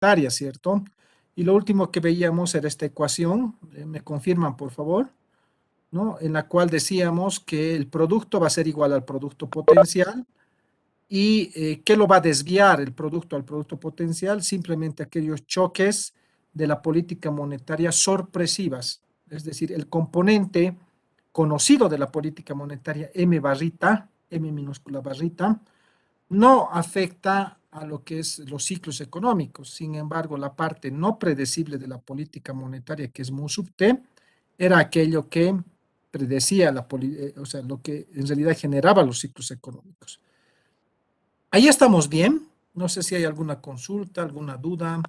monetaria, ¿cierto? Y lo último que veíamos era esta ecuación, me confirman por favor, ¿no? En la cual decíamos que el producto va a ser igual al producto potencial y ¿qué lo va a desviar el producto al producto potencial? Simplemente aquellos choques de la política monetaria sorpresivas, es decir, el componente conocido de la política monetaria M barrita, M minúscula barrita, no afecta a lo que es los ciclos económicos. Sin embargo, la parte no predecible de la política monetaria, que es mu sub T, era aquello que predecía o sea, lo que en realidad generaba los ciclos económicos. Ahí estamos bien. No sé si hay alguna consulta, alguna duda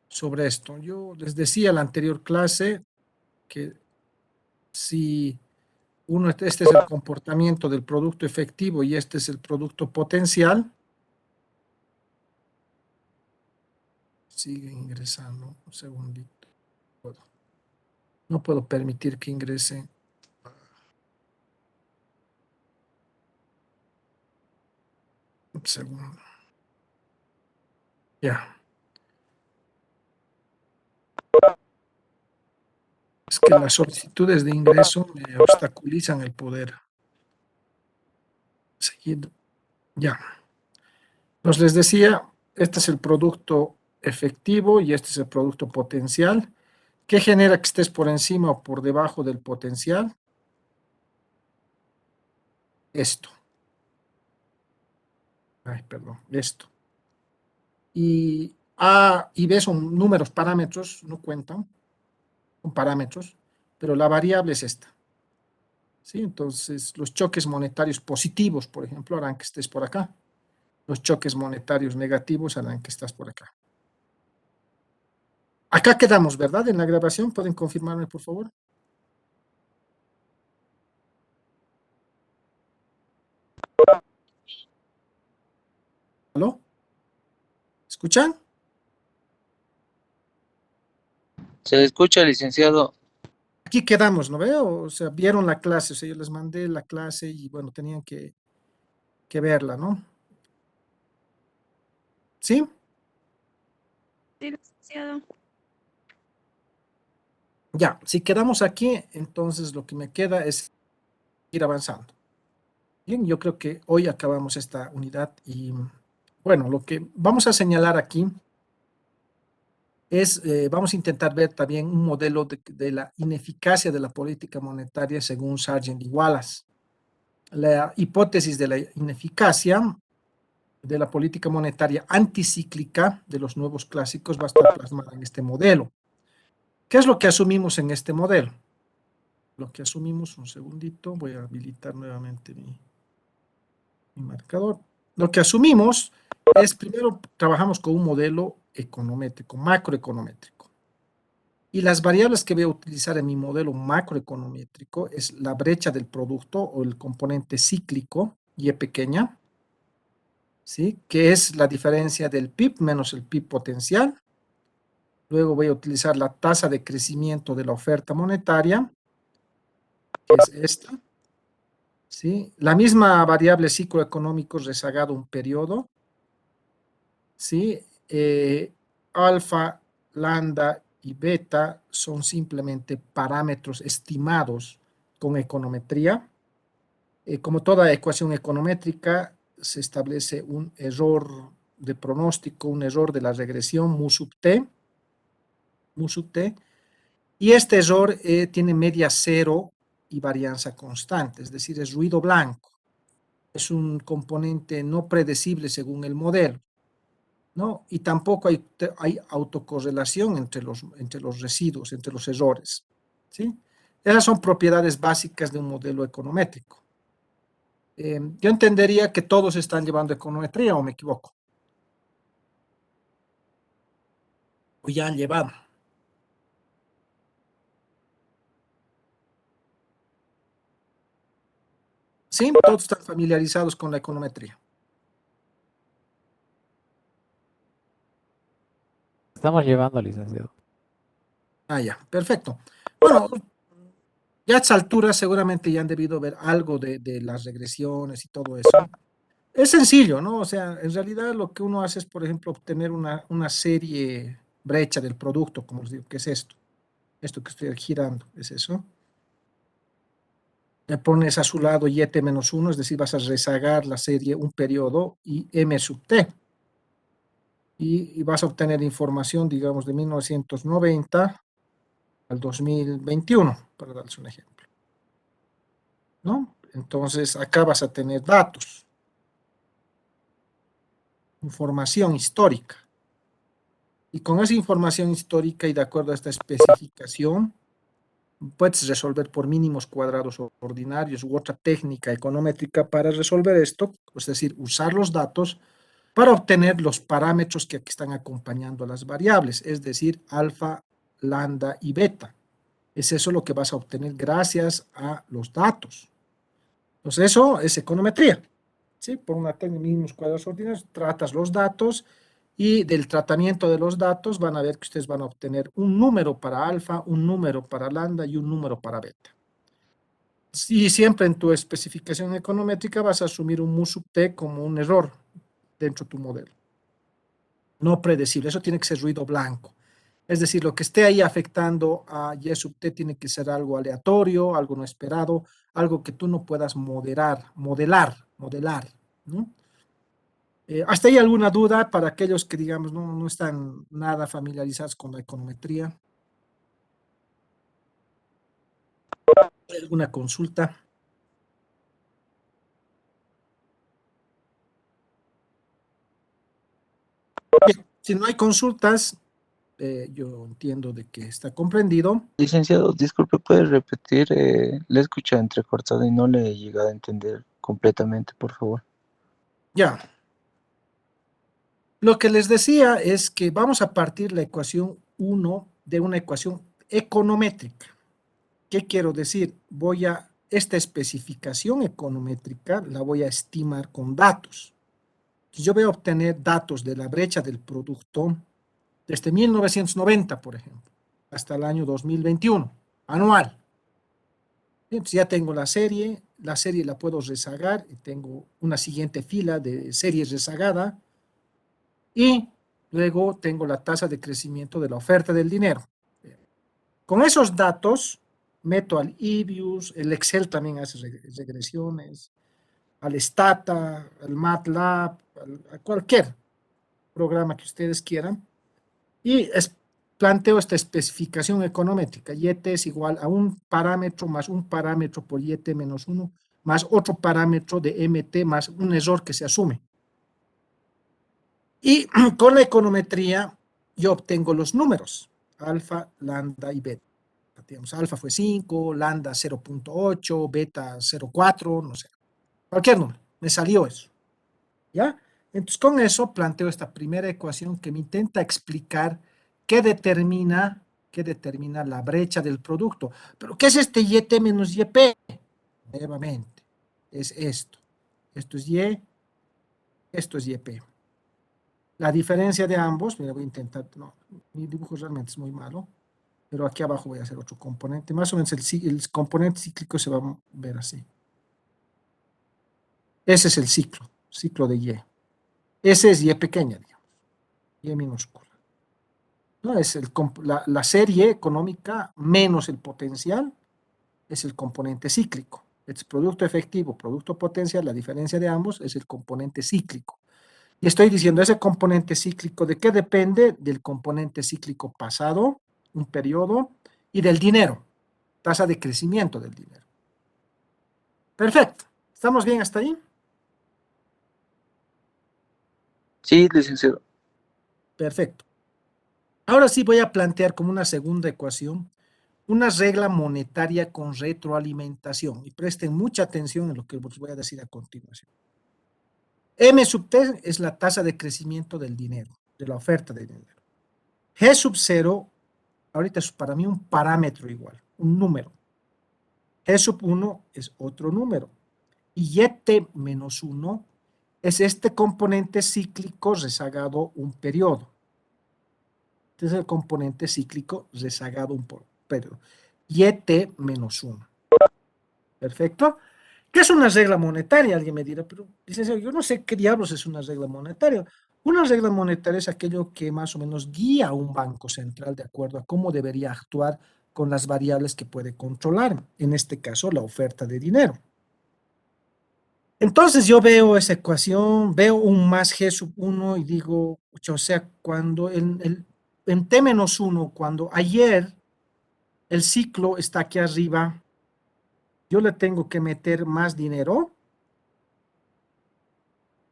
sobre esto. Yo les decía en la anterior clase que si este es el comportamiento del producto efectivo y este es el producto potencial, sigue ingresando. Un segundito. No puedo permitir que ingrese. Un segundo. Ya. Es que las solicitudes de ingreso me obstaculizan el poder seguir. Ya. Pues les decía, este es el producto efectivo y este es el producto potencial. ¿Qué genera que estés por encima o por debajo del potencial? Esto. Ay, perdón, esto. Y A y B son números, parámetros, no cuentan, son parámetros, pero la variable es esta. ¿Sí? Entonces, los choques monetarios positivos, por ejemplo, harán que estés por acá. Los choques monetarios negativos harán que estás por acá. Acá quedamos, ¿verdad? En la grabación, ¿pueden confirmarme, por favor? ¿Aló? ¿Escuchan? Se escucha, licenciado. Aquí quedamos, ¿no veo? O sea, vieron la clase, o sea, yo les mandé la clase y bueno, tenían que verla, ¿no? ¿Sí? Sí, licenciado. Ya, si quedamos aquí, entonces lo que me queda es ir avanzando. Bien, yo creo que hoy acabamos esta unidad y bueno, lo que vamos a señalar aquí es, vamos a intentar ver también un modelo de la ineficacia de la política monetaria según Sargent y Wallace. La hipótesis de la ineficacia de la política monetaria anticíclica de los nuevos clásicos va a estar plasmada en este modelo. ¿Qué es lo que asumimos en este modelo? Lo que asumimos, un segundito, voy a habilitar nuevamente mi marcador. Lo que asumimos es, primero, trabajamos con un modelo econométrico, macroeconométrico. Y las variables que voy a utilizar en mi modelo macroeconométrico es la brecha del producto o el componente cíclico, Y pequeña, ¿sí? Que es la diferencia del PIB menos el PIB potencial. Luego voy a utilizar la tasa de crecimiento de la oferta monetaria, que es esta, ¿sí? La misma variable cicloeconómico rezagado un periodo, ¿sí? Alfa, lambda y beta son simplemente parámetros estimados con econometría. Como toda ecuación econométrica, se establece un error de pronóstico, un error de la regresión, mu sub t, y este error tiene media cero y varianza constante, es decir, es ruido blanco. Es un componente no predecible según el modelo, ¿no? Y tampoco hay autocorrelación entre los residuos, entre los errores, ¿sí? Esas son propiedades básicas de un modelo econométrico. Yo entendería que todos están llevando econometría, ¿o me equivoco? O ya han llevado. ¿Sí? Todos están familiarizados con la econometría. Estamos llevando, licenciado. Ah, ya, perfecto. Bueno, ya a esta altura seguramente ya han debido ver algo de las regresiones y todo eso. Es sencillo, ¿no? O sea, en realidad lo que uno hace es, por ejemplo, obtener una serie brecha del producto, como les digo, que es esto. Esto que estoy girando, es eso. Le pones a su lado y-1, es decir, vas a rezagar la serie un periodo y m sub t. Y vas a obtener información, digamos, de 1990 al 2021, para darles un ejemplo, ¿no? Entonces, acá vas a tener datos, información histórica. Y con esa información histórica y de acuerdo a esta especificación, puedes resolver por mínimos cuadrados ordinarios u otra técnica econométrica para resolver esto, es decir, usar los datos para obtener los parámetros que aquí están acompañando a las variables, es decir, alfa, lambda y beta. Es eso lo que vas a obtener gracias a los datos. Entonces eso es econometría, ¿sí? Por una técnica de mínimos cuadrados ordinarios, tratas los datos y del tratamiento de los datos van a ver que ustedes van a obtener un número para alfa, un número para lambda y un número para beta. Y siempre en tu especificación econométrica vas a asumir un mu sub t como un error dentro de tu modelo. No predecible, eso tiene que ser ruido blanco. Es decir, lo que esté ahí afectando a Y sub t tiene que ser algo aleatorio, algo no esperado, algo que tú no puedas modelar, ¿no? ¿Hasta ahí alguna duda para aquellos que, digamos, no están nada familiarizados con la econometría? ¿Alguna consulta? Bien, si no hay consultas, yo entiendo de que está comprendido. Licenciado, disculpe, ¿puede repetir? Le he escuchado entrecortado y no le he llegado a entender completamente, por favor. Ya. Lo que les decía es que vamos a partir la ecuación 1 de una ecuación econométrica. ¿Qué quiero decir? Esta especificación econométrica la voy a estimar con datos. Yo voy a obtener datos de la brecha del producto desde 1990, por ejemplo, hasta el año 2021, anual. Entonces ya tengo la serie la puedo rezagar y tengo una siguiente fila de series rezagada y luego tengo la tasa de crecimiento de la oferta del dinero. Con esos datos meto al EBIUS, el Excel también hace regresiones, al Stata, al MATLAB, a cualquier programa que ustedes quieran, y planteo esta especificación econométrica. YT es igual a un parámetro más un parámetro por YT menos 1, más otro parámetro de MT más un error que se asume. Y con la econometría yo obtengo los números, alfa, lambda y beta. Digamos, alfa fue 5, lambda 0.8, beta 0.4, no sé, cualquier número, me salió eso, ¿ya? Entonces con eso planteo esta primera ecuación que me intenta explicar qué determina la brecha del producto. Pero ¿qué es este YT menos YP? Nuevamente, es esto. Esto es Y, esto es YP. La diferencia de ambos, mira, voy a intentar, no, mi dibujo realmente es muy malo, pero aquí abajo voy a hacer otro componente. Más o menos el componente cíclico se va a ver así. Ese es el ciclo de Y. Ese es Y pequeña, digamos, Y minúscula. ¿No? Es la serie económica menos el potencial es el componente cíclico. Es producto efectivo, producto potencial, la diferencia de ambos es el componente cíclico. Y estoy diciendo, ese componente cíclico, ¿de qué depende? Del componente cíclico pasado, un periodo, y del dinero, tasa de crecimiento del dinero. Perfecto. ¿Estamos bien hasta ahí? Sí, licenciado. Perfecto. Ahora sí voy a plantear como una segunda ecuación una regla monetaria con retroalimentación. Y presten mucha atención en lo que os voy a decir a continuación. M sub t es la tasa de crecimiento del dinero, de la oferta de dinero. G sub 0, ahorita es para mí un parámetro igual, un número. G sub 1 es otro número. Y YT menos 1 es este componente cíclico rezagado un periodo. Este es el componente cíclico rezagado un periodo. YT menos 1. Perfecto. ¿Qué es una regla monetaria? Alguien me dirá, pero licenciado, yo no sé qué diablos es una regla monetaria. Una regla monetaria es aquello que más o menos guía a un banco central de acuerdo a cómo debería actuar con las variables que puede controlar, en este caso la oferta de dinero. Entonces yo veo esa ecuación, veo un más G sub 1 y digo, o sea, cuando en T-1, cuando ayer el ciclo está aquí arriba, yo le tengo que meter más dinero,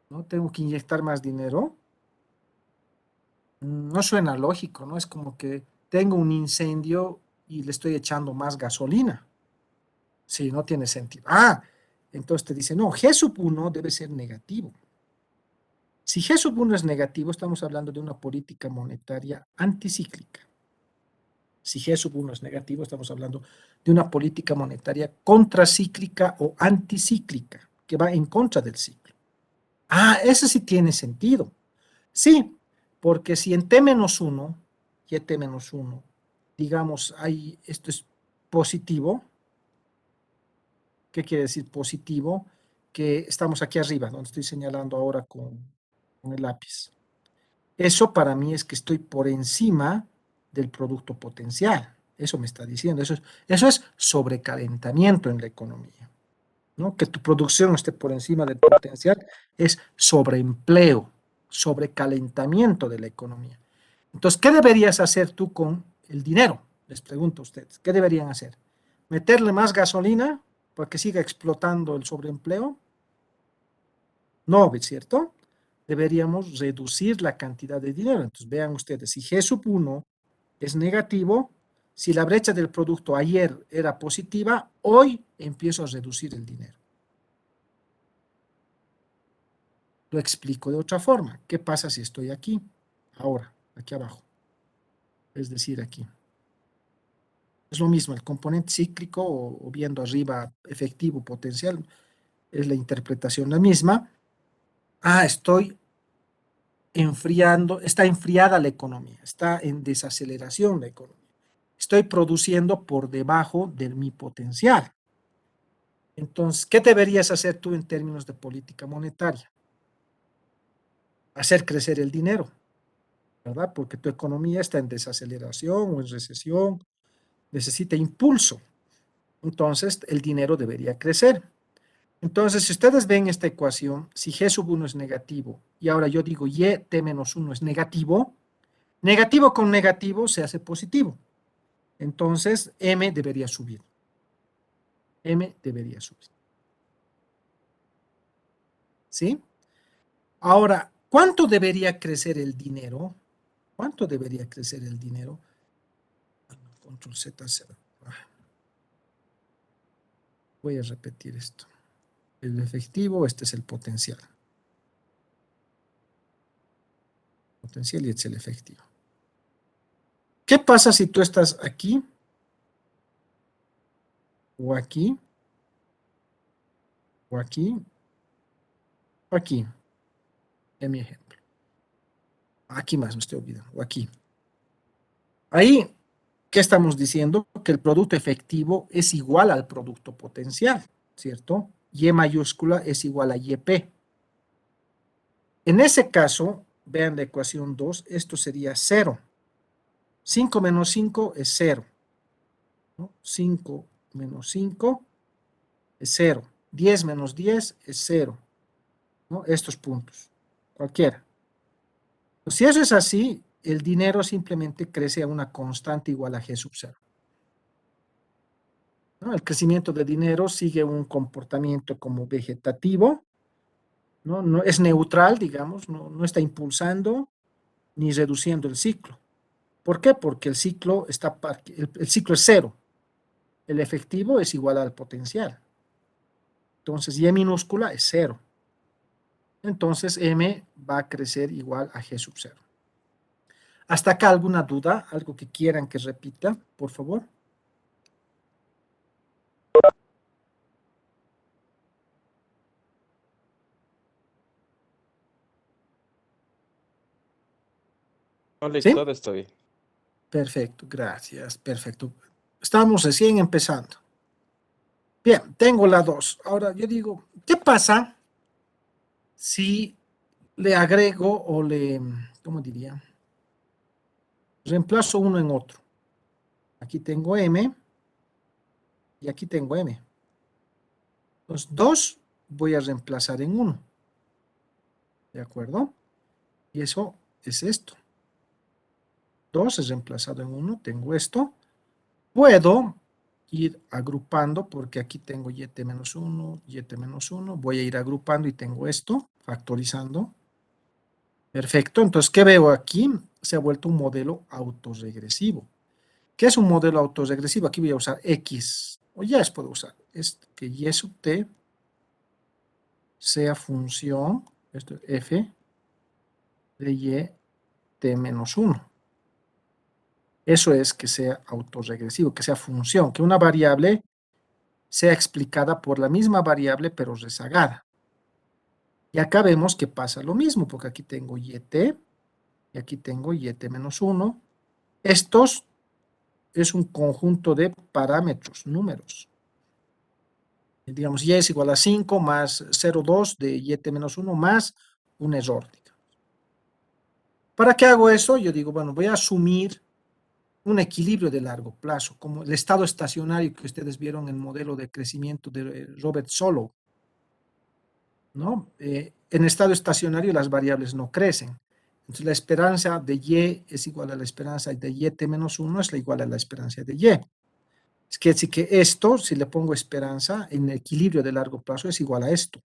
¿no? Tengo que inyectar más dinero. No suena lógico, ¿no? Es como que tengo un incendio y le estoy echando más gasolina. Sí, no tiene sentido. Ah, entonces te dice, no, G sub 1 debe ser negativo. Si G sub 1 es negativo, estamos hablando de una política monetaria anticíclica. Si G sub 1 es negativo, estamos hablando de una política monetaria contracíclica o anticíclica, que va en contra del ciclo. Ah, eso sí tiene sentido. Sí, porque si en T-1 y en T-1, digamos, esto es positivo, ¿qué quiere decir positivo? Que estamos aquí arriba, donde estoy señalando ahora con el lápiz. Eso para mí es que estoy por encima del producto potencial. Eso me está diciendo. Eso es sobrecalentamiento en la economía, ¿no? Que tu producción esté por encima del potencial es sobreempleo, sobrecalentamiento de la economía. Entonces, ¿qué deberías hacer tú con el dinero? Les pregunto a ustedes, ¿qué deberían hacer? ¿Meterle más gasolina para que siga explotando el sobreempleo? No, ¿es cierto? Deberíamos reducir la cantidad de dinero. Entonces, vean ustedes, si G sub 1 es negativo, si la brecha del producto ayer era positiva, hoy empiezo a reducir el dinero. Lo explico de otra forma. ¿Qué pasa si estoy aquí? Ahora, aquí abajo. Es decir, aquí. Es lo mismo, el componente cíclico o viendo arriba efectivo, potencial, es la interpretación la misma. Ah, estoy enfriando, está enfriada la economía, está en desaceleración la economía. Estoy produciendo por debajo de mi potencial. Entonces, ¿qué deberías hacer tú en términos de política monetaria? Hacer crecer el dinero, ¿verdad? Porque tu economía está en desaceleración o en recesión, necesita impulso. Entonces, el dinero debería crecer. Entonces, si ustedes ven esta ecuación, si G sub 1 es negativo y ahora yo digo Y T-1 es negativo, negativo con negativo se hace positivo. Entonces, M debería subir. M debería subir. ¿Sí? Ahora, ¿cuánto debería crecer el dinero? ¿Cuánto debería crecer el dinero? Control Z, 0. Voy a repetir esto. El efectivo, este es el potencial. Potencial y este es el efectivo. ¿Qué pasa si tú estás aquí? O aquí. O aquí. O aquí. En mi ejemplo. Aquí más, me estoy olvidando. O aquí. Ahí, ¿qué estamos diciendo? Que el producto efectivo es igual al producto potencial, ¿cierto? Y mayúscula es igual a YP. En ese caso, vean la ecuación 2, esto sería 0. 5 menos 5 es 0. ¿No? 5 menos 5 es 0. 10 menos 10 es 0. ¿No? Estos puntos, cualquiera. Pues si eso es así, el dinero simplemente crece a una constante igual a G sub 0. ¿No? El crecimiento del dinero sigue un comportamiento como vegetativo, ¿no? No es neutral, digamos, no está impulsando ni reduciendo el ciclo. ¿Por qué? Porque el ciclo es 0. El efectivo es igual al potencial. Entonces, Y minúscula es 0. Entonces, M va a crecer igual a G sub 0. ¿Hasta acá alguna duda? ¿Algo que quieran que repita, por favor? No, ¿Sí? listo, todo está bien. Perfecto, gracias, perfecto. Estamos recién empezando. Bien, tengo la 2. Ahora yo digo, ¿qué pasa si le agrego o le, ¿cómo diría? Reemplazo uno en otro. Aquí tengo M y aquí tengo M. Los 2 voy a reemplazar en 1. ¿De acuerdo? Y eso es esto. 2 es reemplazado en 1, tengo esto. Puedo ir agrupando porque aquí tengo YT-1, YT-1. Voy a ir agrupando y tengo esto, factorizando. Perfecto, entonces, ¿qué veo aquí? Se ha vuelto un modelo autorregresivo. ¿Qué es un modelo autorregresivo? Aquí voy a usar X, o ya es puedo usar, es que Y sub T sea función, esto es F de Y T-1. Eso es que sea autorregresivo, que sea función, que una variable sea explicada por la misma variable pero rezagada. Y acá vemos que pasa lo mismo, porque aquí tengo YT y aquí tengo YT-1. Estos es un conjunto de parámetros, números. Digamos, Y es igual a 5 más 0,2 de YT-1 más un error. ¿Para qué hago eso? Yo digo, bueno, voy a asumir un equilibrio de largo plazo, como el estado estacionario que ustedes vieron en el modelo de crecimiento de Robert Solow, ¿no? En estado estacionario las variables no crecen. Entonces la esperanza de Y es igual a la esperanza de YT-1 es igual a la esperanza de Y. Es que decir que esto, si le pongo esperanza en equilibrio de largo plazo, es igual a esto.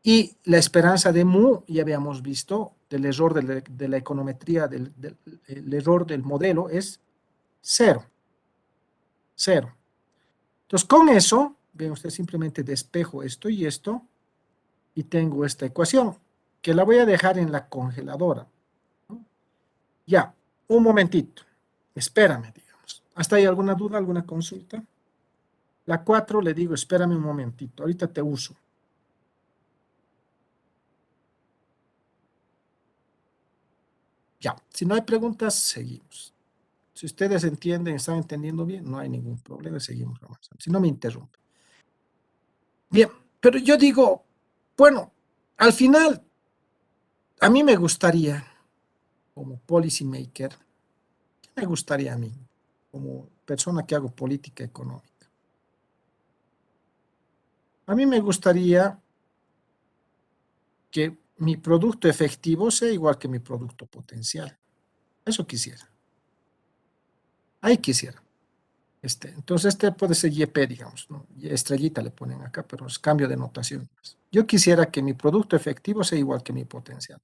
Y la esperanza de mu, ya habíamos visto, del error de la econometría, el error del modelo es 0. 0. Entonces, con eso, ven ustedes, simplemente despejo esto y tengo esta ecuación, que la voy a dejar en la congeladora, ¿no? Ya, un momentito, espérame, digamos. ¿Hasta ahí alguna duda, alguna consulta? La 4 le digo, espérame un momentito, ahorita te uso. Ya, si no hay preguntas, seguimos. Si ustedes entienden, están entendiendo bien, no hay ningún problema, seguimos avanzando. Si no me interrumpen. Bien, pero yo digo, bueno, al final, a mí me gustaría, como policy maker, ¿qué me gustaría a mí, como persona que hago política económica? A mí me gustaría que mi producto efectivo sea igual que mi producto potencial. Eso quisiera. Ahí quisiera. Entonces, puede ser YP, digamos, ¿no? Y estrellita le ponen acá, pero es cambio de notación. Yo quisiera que mi producto efectivo sea igual que mi potencial.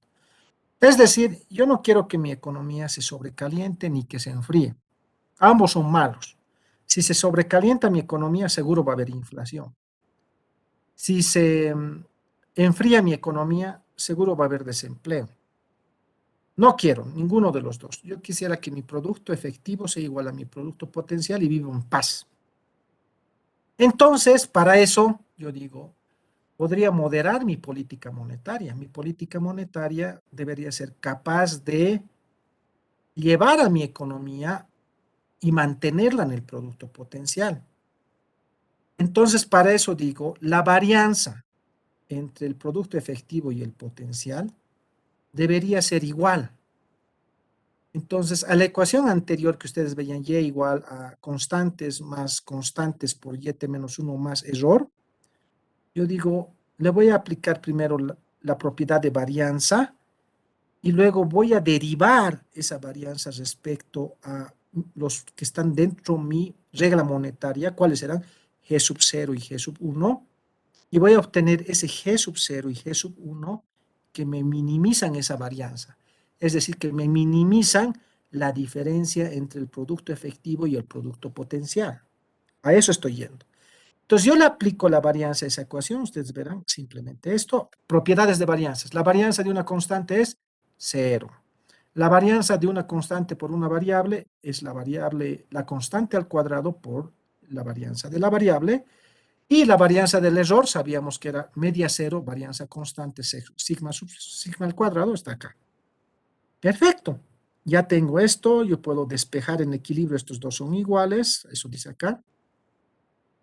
Es decir, yo no quiero que mi economía se sobrecaliente ni que se enfríe. Ambos son malos. Si se sobrecalienta mi economía, seguro va a haber inflación. Si se enfría mi economía, seguro va a haber desempleo. No quiero ninguno de los dos. Yo quisiera que mi producto efectivo sea igual a mi producto potencial y viva en paz. Entonces, para eso, yo digo, podría moderar mi política monetaria. Mi política monetaria debería ser capaz de llevar a mi economía y mantenerla en el producto potencial. Entonces, para eso digo, la varianza entre el producto efectivo y el potencial debería ser igual. Entonces, a la ecuación anterior que ustedes veían, Y igual a constantes más constantes por YT-1 más error, yo digo, le voy a aplicar primero la propiedad de varianza y luego voy a derivar esa varianza respecto a los que están dentro de mi regla monetaria, cuáles serán G sub 0 y G sub 1, y voy a obtener ese G sub 0 y G sub 1 que me minimizan esa varianza, es decir, que me minimizan la diferencia entre el producto efectivo y el producto potencial. A eso estoy yendo. Entonces yo le aplico la varianza a esa ecuación, ustedes verán simplemente esto, propiedades de varianzas. La varianza de una constante es 0. La varianza de una constante por una variable es la constante al cuadrado por la varianza de la variable, y la varianza del error sabíamos que era media cero, varianza constante, sigma sub sigma al cuadrado, está acá. Perfecto. Ya tengo esto, yo puedo despejar en equilibrio, estos dos son iguales, eso dice acá.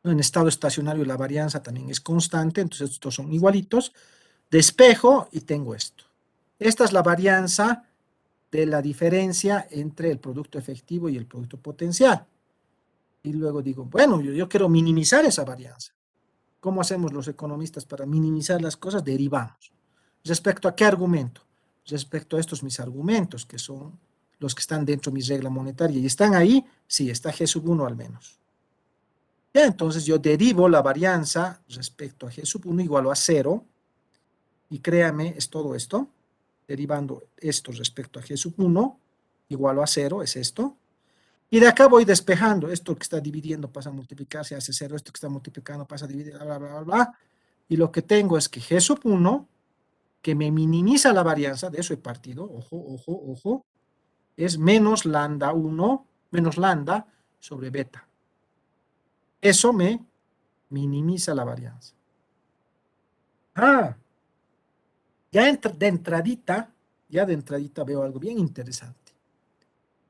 En estado estacionario la varianza también es constante, entonces estos son igualitos. Despejo y tengo esto. Esta es la varianza de la diferencia entre el producto efectivo y el producto potencial. Y luego digo, bueno, yo quiero minimizar esa varianza. ¿Cómo hacemos los economistas para minimizar las cosas? Derivamos. ¿Respecto a qué argumento? Respecto a estos mis argumentos, que son los que están dentro de mi regla monetaria. ¿Y están ahí? Sí, está G sub 1 al menos. Ya, entonces yo derivo la varianza respecto a G sub 1 igual a 0. Y créame, es todo esto. Derivando esto respecto a G sub 1 igual a 0, es esto. Y de acá voy despejando. Esto que está dividiendo pasa a multiplicar, se hace 0. Esto que está multiplicando pasa a dividir, bla, bla, bla, bla. Y lo que tengo es que G sub 1, que me minimiza la varianza, de eso he partido, ojo, ojo, ojo, es menos lambda 1, menos lambda sobre beta. Eso me minimiza la varianza. Ya de entradita veo algo bien interesante.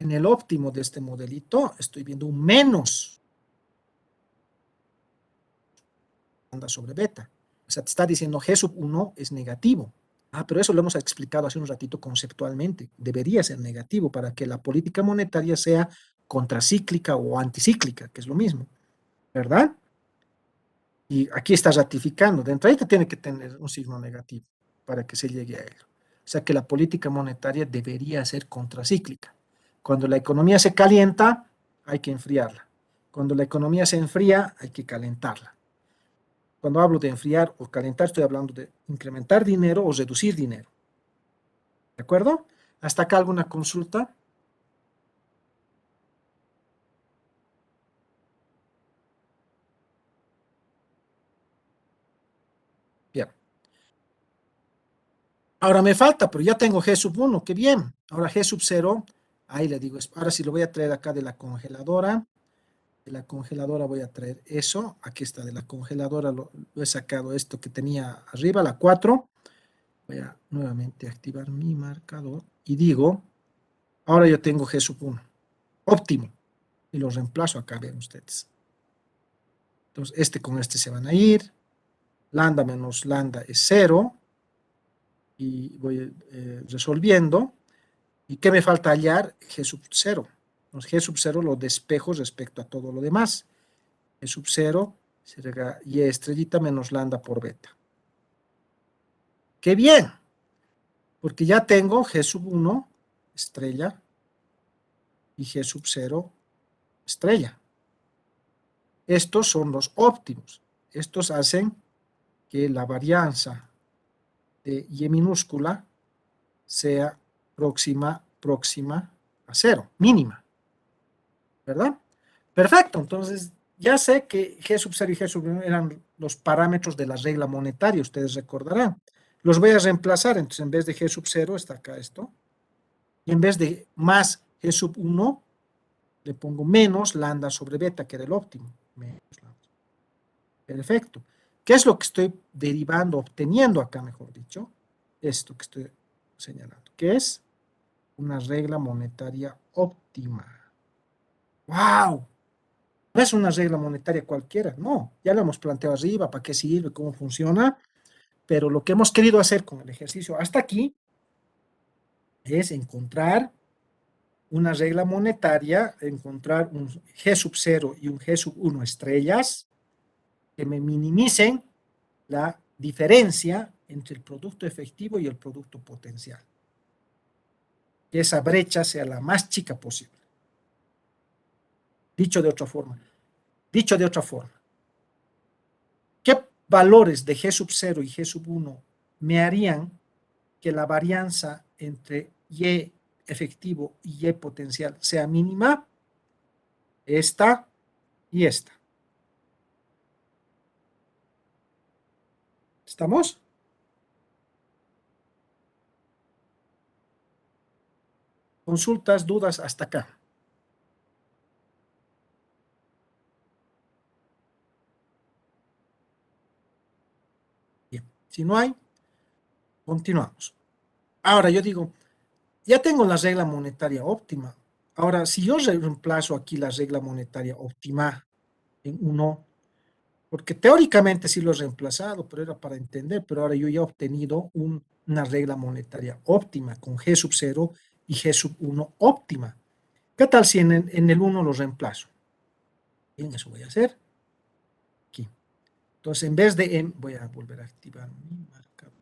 En el óptimo de este modelito estoy viendo un menos lambda sobre beta. O sea, te está diciendo G sub 1 es negativo. Pero eso lo hemos explicado hace un ratito conceptualmente. Debería ser negativo para que la política monetaria sea contracíclica o anticíclica, que es lo mismo, ¿verdad? Y aquí está ratificando. De entrada tiene que tener un signo negativo para que se llegue a ello. O sea que la política monetaria debería ser contracíclica. Cuando la economía se calienta, hay que enfriarla. Cuando la economía se enfría, hay que calentarla. Cuando hablo de enfriar o calentar, estoy hablando de incrementar dinero o reducir dinero. ¿De acuerdo? ¿Hasta acá alguna consulta? Bien. Ahora me falta, pero ya tengo G sub 1, qué bien. Ahora G sub 0, ahí le digo, ahora sí lo voy a traer acá de la congeladora. De la congeladora voy a traer eso. Aquí está, de la congeladora lo he sacado esto que tenía arriba, la 4. Voy a nuevamente activar mi marcador y digo, ahora yo tengo G sub 1, óptimo. Y lo reemplazo acá, ven ustedes. Entonces, este con este se van a ir. Lambda menos lambda es 0. Y voy resolviendo. ¿Y qué me falta hallar? G sub 0. Entonces, G sub 0 lo despejo respecto a todo lo demás. G sub 0 será Y estrellita menos lambda por beta. ¡Qué bien! Porque ya tengo G sub 1 estrella y G sub 0 estrella. Estos son los óptimos. Estos hacen que la varianza de Y minúscula sea próxima a 0, mínima. ¿Verdad? Perfecto, entonces ya sé que G sub 0 y G sub 1 eran los parámetros de la regla monetaria, ustedes recordarán. Los voy a reemplazar, entonces en vez de G sub 0 está acá esto, y en vez de más G sub 1, le pongo menos lambda sobre beta, que era el óptimo. Menos lambda. Perfecto. ¿Qué es lo que estoy derivando, obteniendo acá, mejor dicho? Esto que estoy señalando, que es una regla monetaria óptima. ¡Wow! No es una regla monetaria cualquiera, no. Ya lo hemos planteado arriba, para qué sirve, cómo funciona, pero lo que hemos querido hacer con el ejercicio hasta aquí es encontrar una regla monetaria, encontrar un G sub 0 y un G sub 1 estrellas que me minimicen la diferencia entre el producto efectivo y el producto potencial. Que esa brecha sea la más chica posible. Dicho de otra forma, ¿qué valores de G sub 0 y G sub 1 me harían que la varianza entre Y efectivo y Y potencial sea mínima? Esta y esta. ¿Estamos? Consultas, dudas hasta acá. Bien, si no hay, continuamos. Ahora yo digo, ya tengo la regla monetaria óptima. Ahora, si yo reemplazo aquí la regla monetaria óptima en 1, Porque teóricamente sí lo he reemplazado, pero era para entender, pero ahora yo ya he obtenido una regla monetaria óptima con G sub 0 y G sub 1 óptima. ¿Qué tal si en el 1 lo reemplazo? Bien, eso voy a hacer aquí. Entonces, en vez de M, voy a volver a activar mi marcador.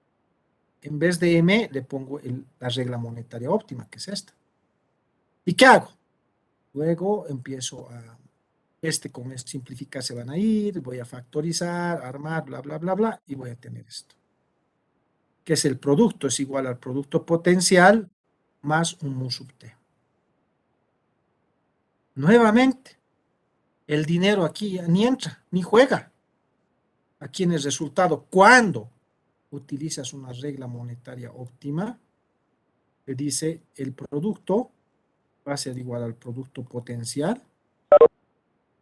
En vez de M, le pongo la regla monetaria óptima, que es esta. ¿Y qué hago? Luego empiezo a, con esto simplificar se van a ir, voy a factorizar, armar, bla, bla, bla, bla, y voy a tener esto. Que es el producto, es igual al producto potencial más un mu sub t. Nuevamente, el dinero aquí ya ni entra, ni juega. Aquí en el resultado, cuando utilizas una regla monetaria óptima, te dice el producto va a ser igual al producto potencial,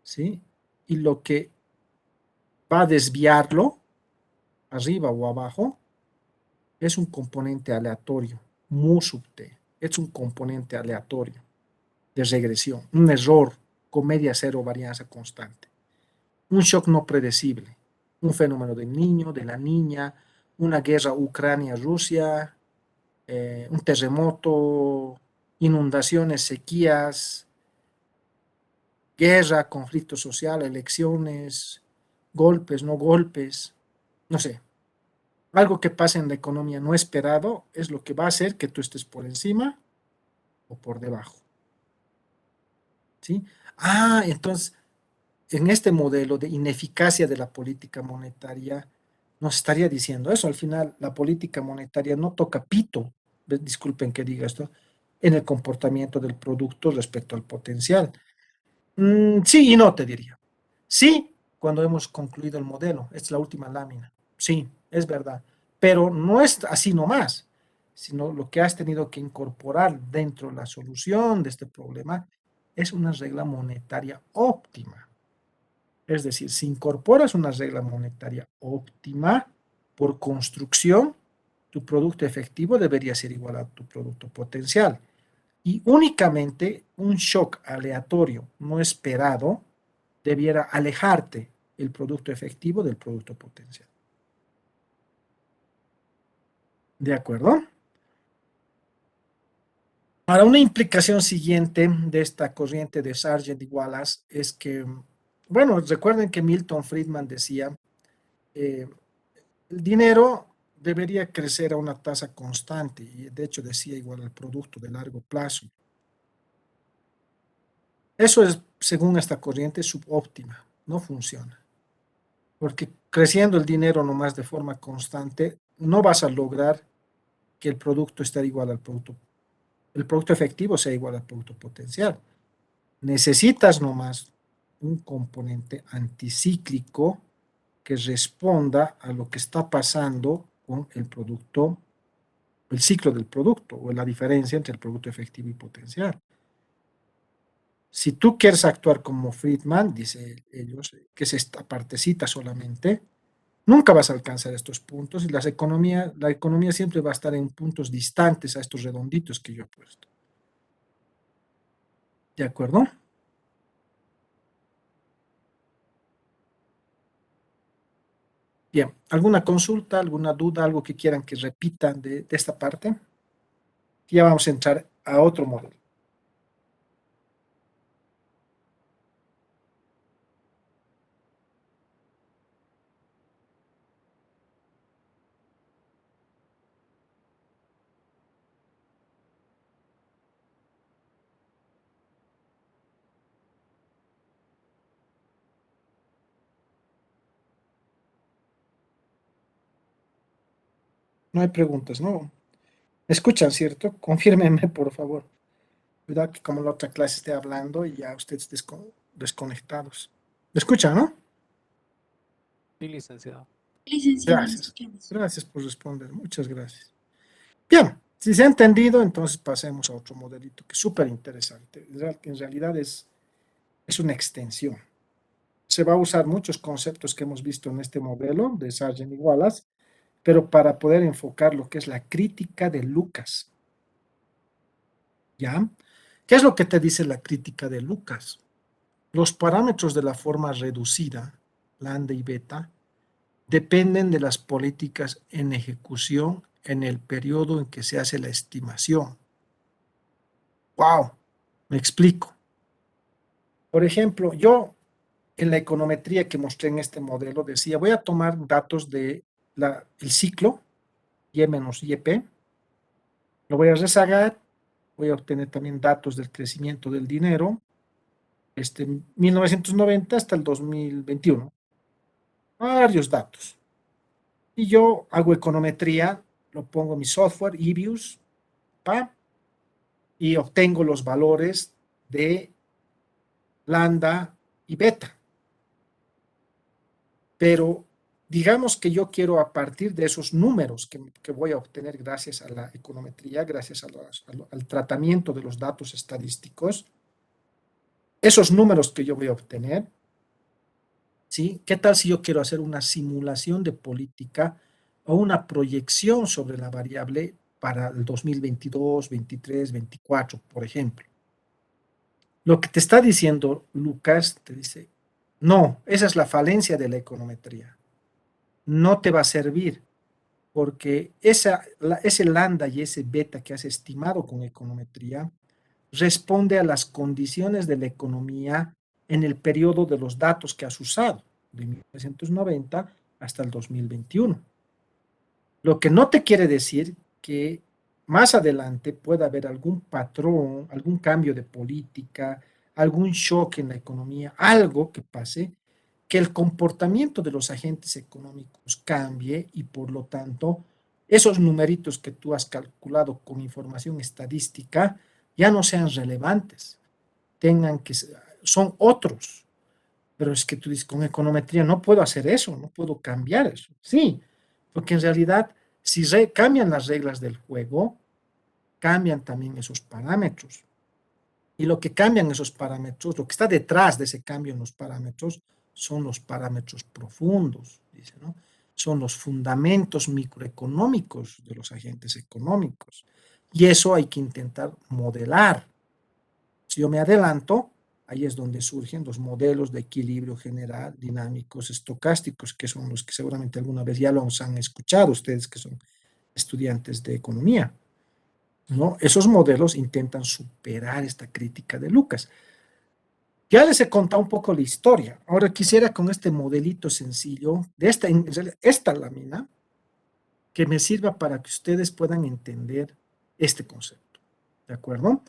¿sí? Y lo que va a desviarlo, arriba o abajo, es un componente aleatorio, mu sub t. Es un componente aleatorio de regresión, un error con media cero varianza constante. Un shock no predecible, un fenómeno del niño, de la niña, una guerra Ucrania-Rusia, un terremoto, inundaciones, sequías, guerra, conflicto social, elecciones, golpes, no golpes, no sé. Algo que pase en la economía no esperado es lo que va a hacer que tú estés por encima o por debajo. ¿Sí? Entonces, en este modelo de ineficacia de la política monetaria, nos estaría diciendo eso. Al final, la política monetaria no toca pito, disculpen que diga esto, en el comportamiento del producto respecto al potencial. Sí y no, te diría. Sí, cuando hemos concluido el modelo, esta es la última lámina. Sí, es verdad. Pero no es así nomás, sino lo que has tenido que incorporar dentro de la solución de este problema es una regla monetaria óptima. Es decir, si incorporas una regla monetaria óptima, por construcción, tu producto efectivo debería ser igual a tu producto potencial. Y únicamente un shock aleatorio no esperado debiera alejarte el producto efectivo del producto potencial. ¿De acuerdo? Ahora, una implicación siguiente de esta corriente de Sargent y Wallace es que, bueno, recuerden que Milton Friedman decía, el dinero debería crecer a una tasa constante y de hecho decía igual al producto de largo plazo. Eso es, según esta corriente, subóptima, no funciona. Porque creciendo el dinero nomás de forma constante, no vas a lograr que el producto esté igual al producto, el producto efectivo sea igual al producto potencial. Necesitas nomás un componente anticíclico que responda a lo que está pasando con el producto, el ciclo del producto o la diferencia entre el producto efectivo y potencial. Si tú quieres actuar como Friedman, dice ellos, que es esta partecita solamente, nunca vas a alcanzar estos puntos y la economía siempre va a estar en puntos distantes a estos redonditos que yo he puesto. ¿De acuerdo? Bien, ¿alguna consulta, alguna duda, algo que quieran que repitan de esta parte? Ya vamos a entrar a otro modelo. No hay preguntas, ¿no? ¿Me escuchan, cierto? Confírmenme, por favor. Cuidado que como la otra clase esté hablando y ya ustedes desconectados. ¿Me escuchan, no? Sí, licenciado. Licenciado, lo Gracias. escuchamos. Gracias por responder. Muchas gracias. Bien, si se ha entendido, entonces pasemos a otro modelito que es súper interesante. En realidad es una extensión. Se va a usar muchos conceptos que hemos visto en este modelo de Sargent y Wallace, pero para poder enfocar lo que es la crítica de Lucas. ¿Ya? ¿Qué es lo que te dice la crítica de Lucas? Los parámetros de la forma reducida lambda y beta, dependen de las políticas en ejecución en el periodo en que se hace la estimación. ¡Wow! Me explico. Por ejemplo, yo en la econometría que mostré en este modelo decía, voy a tomar datos de el ciclo, Y menos YP, lo voy a rezagar, voy a obtener también datos del crecimiento del dinero, 1990 hasta el 2021, varios datos. Y yo hago econometría, lo pongo en mi software, EBIUS, y obtengo los valores de lambda y beta. Pero digamos que yo quiero a partir de esos números que voy a obtener gracias a la econometría, gracias al tratamiento de los datos estadísticos, esos números que yo voy a obtener, ¿sí? ¿Qué tal si yo quiero hacer una simulación de política o una proyección sobre la variable para el 2022, 23, 24, por ejemplo? Lo que te está diciendo Lucas, te dice, no, esa es la falencia de la econometría. No te va a servir porque ese lambda y ese beta que has estimado con econometría responde a las condiciones de la economía en el periodo de los datos que has usado, de 1990 hasta el 2021. Lo que no te quiere decir que más adelante pueda haber algún patrón, algún cambio de política, algún shock en la economía, algo que pase, que el comportamiento de los agentes económicos cambie y por lo tanto esos numeritos que tú has calculado con información estadística ya no sean relevantes, son otros. Pero es que tú dices, con econometría no puedo hacer eso, no puedo cambiar eso. Sí, porque en realidad si cambian las reglas del juego, cambian también esos parámetros. Y lo que cambian esos parámetros, lo que está detrás de ese cambio en los parámetros, son los parámetros profundos, dice, ¿no? Son los fundamentos microeconómicos de los agentes económicos. Y eso hay que intentar modelar. Si yo me adelanto, ahí es donde surgen los modelos de equilibrio general, dinámicos, estocásticos, que son los que seguramente alguna vez ya los han escuchado ustedes que son estudiantes de economía, ¿no? Esos modelos intentan superar esta crítica de Lucas. Ya les he contado un poco la historia. Ahora quisiera con este modelito sencillo de esta lámina que me sirva para que ustedes puedan entender este concepto. ¿De acuerdo?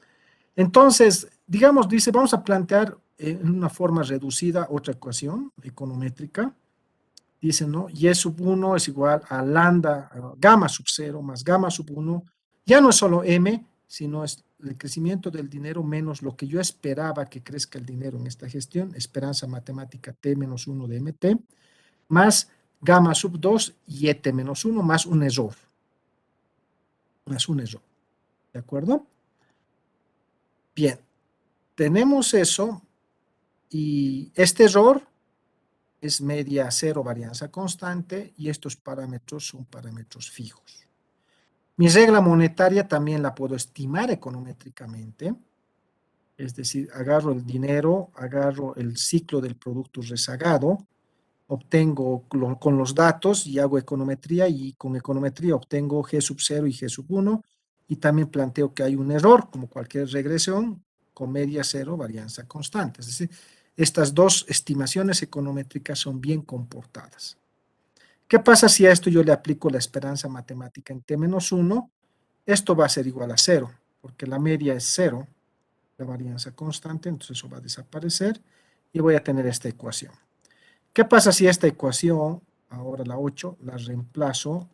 Entonces, digamos, dice, vamos a plantear en una forma reducida otra ecuación econométrica. Dice, ¿no? Y sub 1 es igual a lambda, gamma sub 0 más gamma sub 1. Ya no es solo m, sino es el crecimiento del dinero menos lo que yo esperaba que crezca el dinero en esta gestión, esperanza matemática t menos 1 de mt, más gamma sub 2 y et menos 1 más un error. Más un error. ¿De acuerdo? Bien. Tenemos eso y este error es media cero varianza constante y estos parámetros son parámetros fijos. Mi regla monetaria también la puedo estimar econométricamente, es decir, agarro el dinero, agarro el ciclo del producto rezagado, obtengo con los datos y hago econometría y con econometría obtengo G sub 0 y G sub 1 y también planteo que hay un error, como cualquier regresión, con media cero varianza constante. Es decir, estas dos estimaciones econométricas son bien comportadas. ¿Qué pasa si a esto yo le aplico la esperanza matemática en t-1? Esto va a ser igual a 0, porque la media es 0, la varianza constante, entonces eso va a desaparecer y voy a tener esta ecuación. ¿Qué pasa si esta ecuación, ahora la 8, la reemplazo?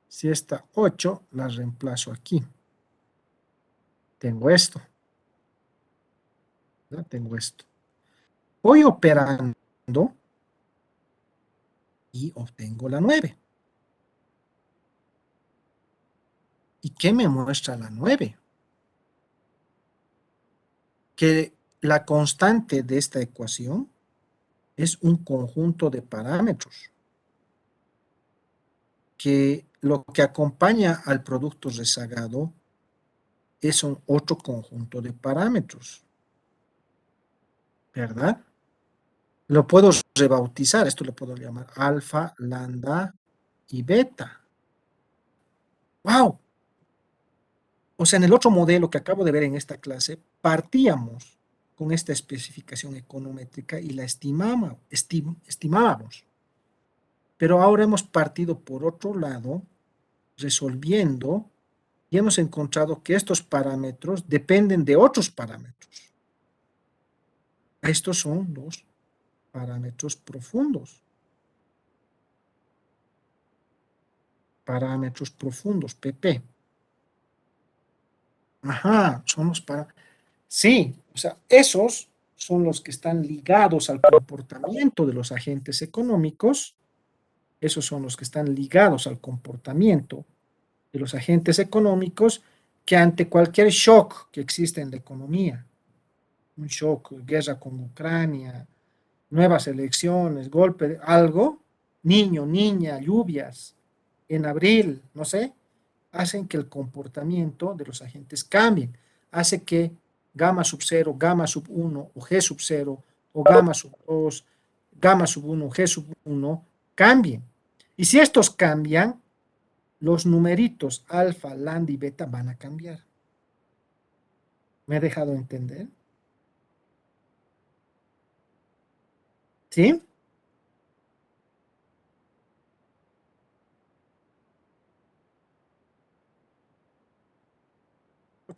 Si esta 8 la reemplazo aquí. Tengo esto. ¿Verdad? Tengo esto. Voy operando y obtengo la 9. ¿Y qué me muestra la 9? Que la constante de esta ecuación es un conjunto de parámetros. Que lo que acompaña al producto rezagado es otro conjunto de parámetros. ¿Verdad? Lo puedo rebautizar, esto lo puedo llamar alfa, lambda y beta. ¡Wow! O sea, en el otro modelo que acabo de ver en esta clase, partíamos con esta especificación econométrica y la estimábamos. Pero ahora hemos partido por otro lado, resolviendo, y hemos encontrado que estos parámetros dependen de otros parámetros. Estos son los parámetros profundos. Parámetros profundos, PP. Ajá, son los parámetros. Sí, o sea, esos son los que están ligados al comportamiento de los agentes económicos. Esos son los que están ligados al comportamiento de los agentes económicos que ante cualquier shock que existe en la economía, un shock, guerra con Ucrania, nuevas elecciones, golpe de algo, niño, niña, lluvias, en abril, no sé, hacen que el comportamiento de los agentes cambie, hace que gamma sub 0, gamma sub 1 o G sub 0 o gamma sub 2, gamma sub 1, G sub 1 cambien. Y si estos cambian, los numeritos alfa, lambda y beta van a cambiar. ¿Me he dejado entender? ¿Sí?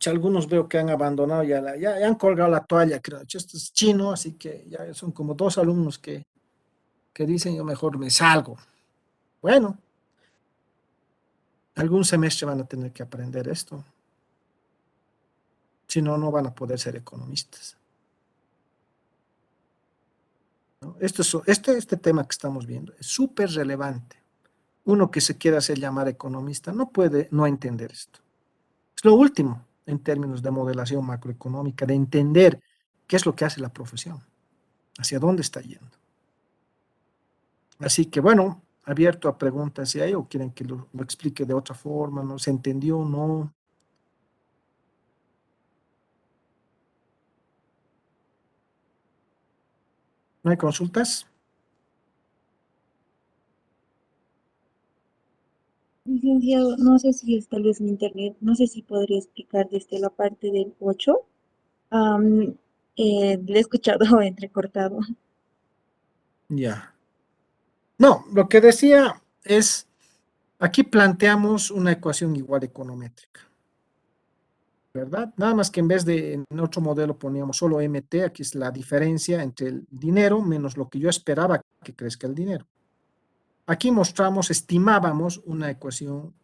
Algunos veo que han abandonado ya han colgado la toalla, creo. Esto es chino, así que ya son como 2 alumnos que dicen yo mejor me salgo. Bueno, algún semestre van a tener que aprender esto. Si no, no van a poder ser economistas. ¿No? Este tema que estamos viendo es súper relevante. Uno que se quiera hacer llamar economista no puede no entender esto. Es lo último en términos de modelación macroeconómica, de entender qué es lo que hace la profesión, hacia dónde está yendo. Así que bueno, abierto a preguntas si hay o quieren que lo explique de otra forma, ¿no? ¿Se entendió o no? ¿No hay consultas? Licenciado, no sé si es tal vez mi internet, no sé si podría explicar desde la parte del 8. Le he escuchado entrecortado. Ya. No, lo que decía es, aquí planteamos una ecuación igual econométrica, ¿verdad? Nada más que en vez de en otro modelo poníamos solo MT, aquí es la diferencia entre el dinero menos lo que yo esperaba que crezca el dinero. Aquí estimábamos una ecuación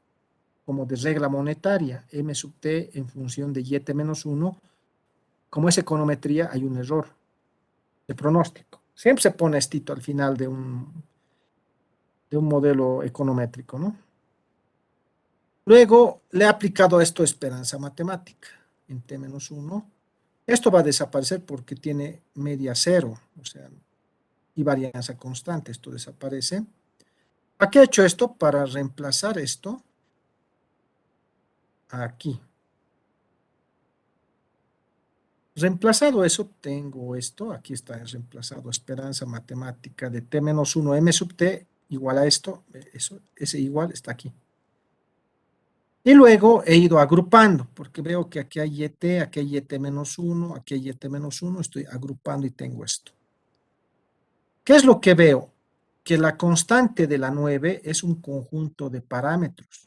como de regla monetaria, M sub T en función de YT menos 1. Como es econometría, hay un error de pronóstico. Siempre se pone estito al final de un modelo econométrico, ¿no? Luego le he aplicado esto esperanza matemática en T menos 1. Esto va a desaparecer porque tiene media cero, o sea, y varianza constante. Esto desaparece. ¿A qué he hecho esto? Para reemplazar esto aquí. Reemplazado eso, tengo esto, aquí está reemplazado, esperanza matemática de T menos 1, M sub T igual a esto, ese igual está aquí. Y luego he ido agrupando, porque veo que aquí hay YT, aquí hay YT menos 1, aquí hay YT menos 1, estoy agrupando y tengo esto. ¿Qué es lo que veo? Que la constante de la 9 es un conjunto de parámetros.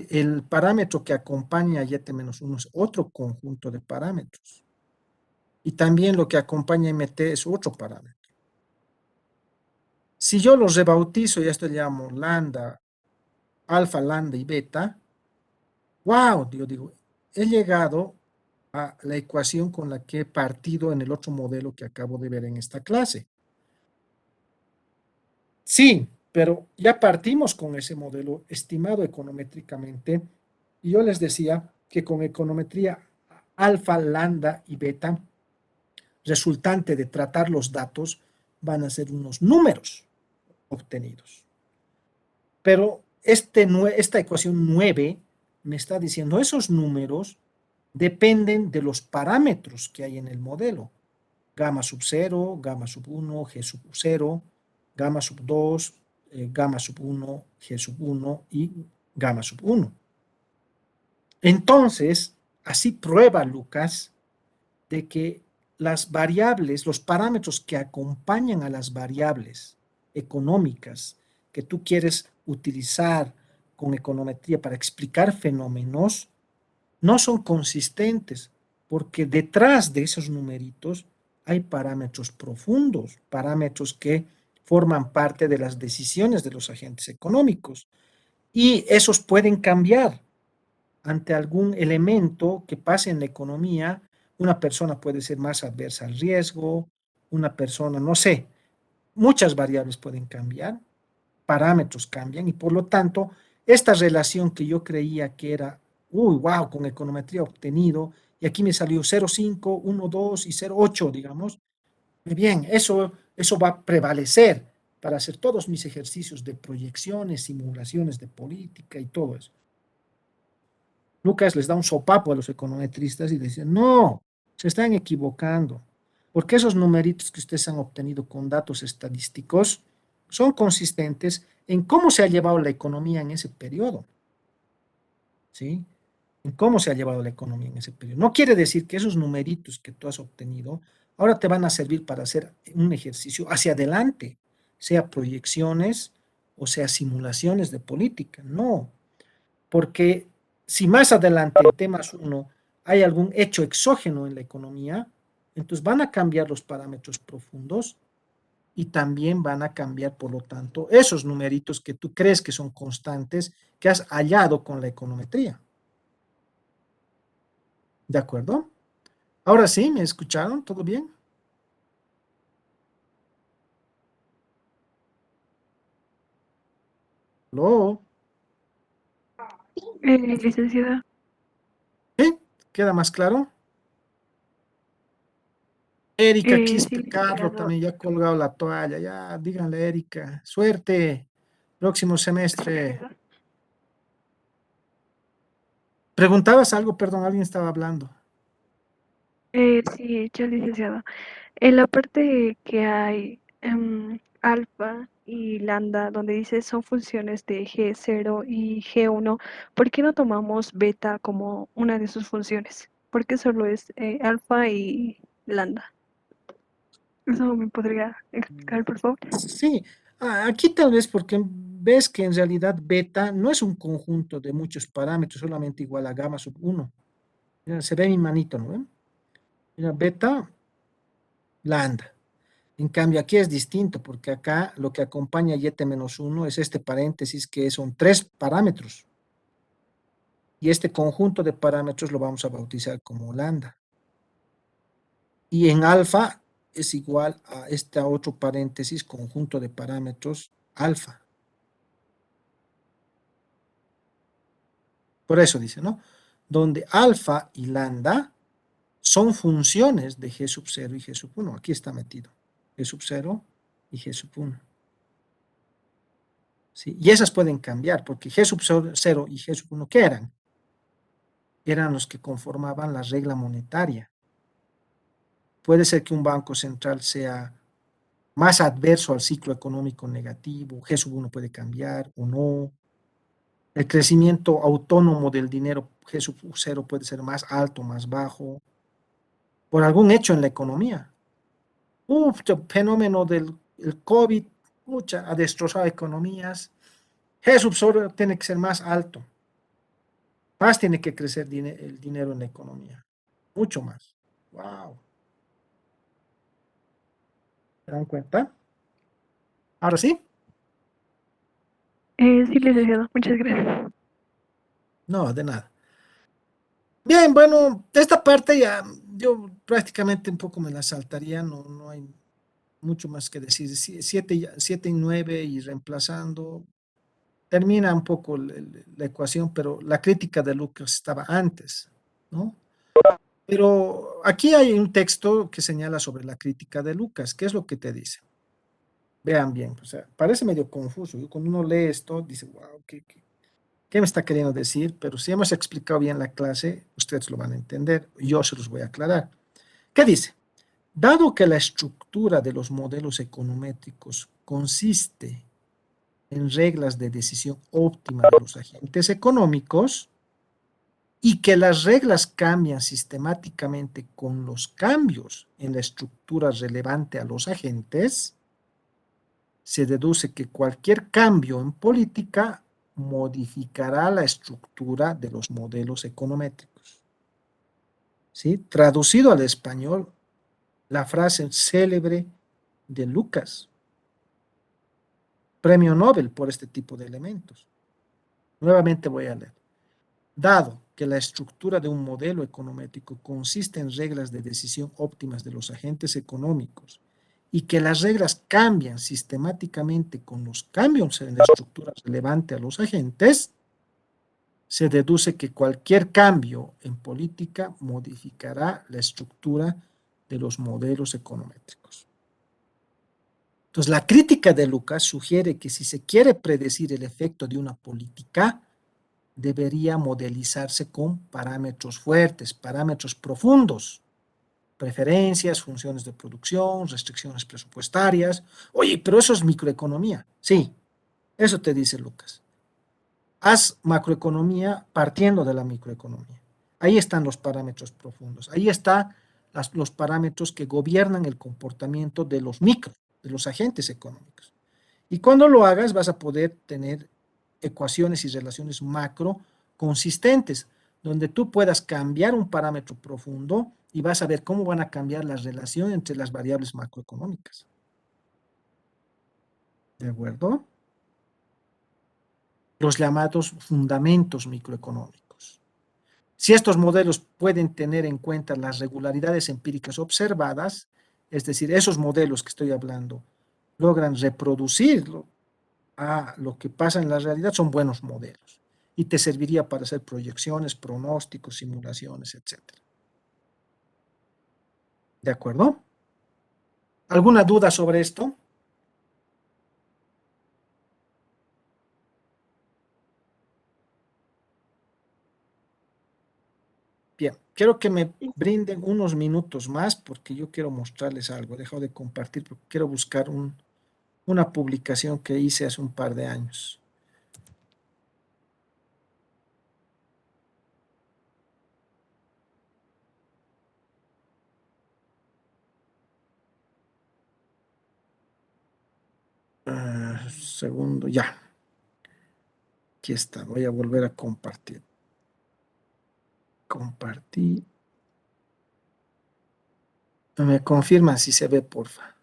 El parámetro que acompaña a YT menos 1 es otro conjunto de parámetros. Y también lo que acompaña a MT es otro parámetro. Si yo los rebautizo y esto le llamo lambda, alfa, lambda y beta, wow, yo digo, he llegado a la ecuación con la que he partido en el otro modelo que acabo de ver en esta clase. Sí, pero ya partimos con ese modelo estimado econométricamente y yo les decía que con econometría alfa, lambda y beta, resultante de tratar los datos, van a ser unos números obtenidos. Pero esta ecuación 9 me está diciendo esos números dependen de los parámetros que hay en el modelo. gamma sub 0, gamma sub 1, G sub 0, gamma sub 2, gamma sub 1, G sub 1 y gamma sub 1. Entonces, así prueba Lucas de que las variables, los parámetros que acompañan a las variables económicas que tú quieres utilizar con econometría para explicar fenómenos, no son consistentes, porque detrás de esos numeritos hay parámetros profundos, parámetros que forman parte de las decisiones de los agentes económicos. Y esos pueden cambiar ante algún elemento que pase en la economía. Una persona puede ser más adversa al riesgo, una persona, no sé, muchas variables pueden cambiar, parámetros cambian y por lo tanto, esta relación que yo creía que era, uy, wow, con econometría obtenido, y aquí me salió 0,5, 1,2 y 0,8, digamos, muy bien, eso va a prevalecer para hacer todos mis ejercicios de proyecciones, simulaciones de política y todo eso. Lucas les da un sopapo a los econometristas y les dice, no, se están equivocando, porque esos numeritos que ustedes han obtenido con datos estadísticos son consistentes en cómo se ha llevado la economía en ese periodo, ¿sí? En cómo se ha llevado la economía en ese periodo. No quiere decir que esos numeritos que tú has obtenido ahora te van a servir para hacer un ejercicio hacia adelante, sea proyecciones o sea simulaciones de política, no, porque si más adelante en temas 1 hay algún hecho exógeno en la economía, entonces van a cambiar los parámetros profundos y también van a cambiar, por lo tanto, esos numeritos que tú crees que son constantes, que has hallado con la econometría. ¿De acuerdo? Ahora sí, ¿me escucharon? ¿Todo bien? ¿Aló? Licenciada. ¿Sí? ¿Queda más claro? Erika, aquí Sí, está Carlos licenciado. también, ya ha colgado la toalla, ya, díganle, Erika, suerte, próximo semestre. Preguntabas algo, perdón, alguien estaba hablando. Sí, ya licenciado. En la parte que hay alfa y lambda, donde dice son funciones de G0 y G1, ¿por qué no tomamos beta como una de sus funciones? ¿Por qué solo es alfa y lambda? ¿Eso me podría explicar, por favor? Sí, aquí tal vez porque ves que en realidad beta no es un conjunto de muchos parámetros, solamente igual a gamma sub 1. Mira, se ve mi manito, ¿no ven? Mira, beta, lambda. En cambio, aquí es distinto, porque acá lo que acompaña y-1 es este paréntesis que son 3 parámetros. Y este conjunto de parámetros lo vamos a bautizar como lambda. Y en alfa es igual a este otro paréntesis, conjunto de parámetros alfa. Por eso dice, ¿no? Donde alfa y lambda son funciones de G sub 0 y G sub 1. Aquí está metido. G sub 0 y G sub 1. ¿Sí? Y esas pueden cambiar, porque G sub 0 y G sub 1, ¿qué eran? Eran los que conformaban la regla monetaria. Puede ser que un banco central sea más adverso al ciclo económico negativo, G sub 1 puede cambiar o no. El crecimiento autónomo del dinero G sub 0 puede ser más alto, más bajo, por algún hecho en la economía. El fenómeno del el COVID ha destrozado economías. G sub 0 tiene que ser más alto. Más tiene que crecer el dinero en la economía. Mucho más. Wow. ¿Se dan cuenta? Ahora sí. Sí, licenciado. Muchas gracias. No, de nada. Bien, bueno, esta parte ya yo prácticamente un poco me la saltaría, no hay mucho más que decir. 7 y 9 y reemplazando, termina un poco la ecuación, pero la crítica de Lucas estaba antes, ¿no? Pero aquí hay un texto que señala sobre la crítica de Lucas. ¿Qué es lo que te dice? Vean bien, o sea, parece medio confuso. Cuando uno lee esto, dice, wow, ¿qué me está queriendo decir? Pero si hemos explicado bien la clase, ustedes lo van a entender. Yo se los voy a aclarar. ¿Qué dice? Dado que la estructura de los modelos econométricos consiste en reglas de decisión óptima de los agentes económicos y que las reglas cambian sistemáticamente con los cambios en la estructura relevante a los agentes, se deduce que cualquier cambio en política modificará la estructura de los modelos econométricos. ¿Sí? Traducido al español, la frase célebre de Lucas, premio Nobel por este tipo de elementos. Nuevamente voy a leer. Dado que la estructura de un modelo econométrico consiste en reglas de decisión óptimas de los agentes económicos y que las reglas cambian sistemáticamente con los cambios en la estructura relevante a los agentes, se deduce que cualquier cambio en política modificará la estructura de los modelos econométricos. Entonces, la crítica de Lucas sugiere que si se quiere predecir el efecto de una política, debería modelizarse con parámetros fuertes, parámetros profundos, preferencias, funciones de producción, restricciones presupuestarias. Oye, pero eso es microeconomía. Sí, eso te dice Lucas. Haz macroeconomía partiendo de la microeconomía. Ahí están los parámetros profundos. Ahí están los parámetros que gobiernan el comportamiento de los de los agentes económicos. Y cuando lo hagas vas a poder tener ecuaciones y relaciones macro consistentes, donde tú puedas cambiar un parámetro profundo y vas a ver cómo van a cambiar la relación entre las variables macroeconómicas. ¿De acuerdo? Los llamados fundamentos microeconómicos. Si estos modelos pueden tener en cuenta las regularidades empíricas observadas, es decir, esos modelos que estoy hablando, logran reproducirlo a lo que pasa en la realidad, son buenos modelos y te serviría para hacer proyecciones, pronósticos, simulaciones, etc. ¿De acuerdo? ¿Alguna duda sobre esto? Bien, quiero que me brinden unos minutos más porque yo quiero mostrarles algo. Dejo de compartir porque quiero buscar una publicación que hice hace un par de años. Segundo, ya. Aquí está, voy a volver a compartir. Compartí. Me confirman si se ve, porfa.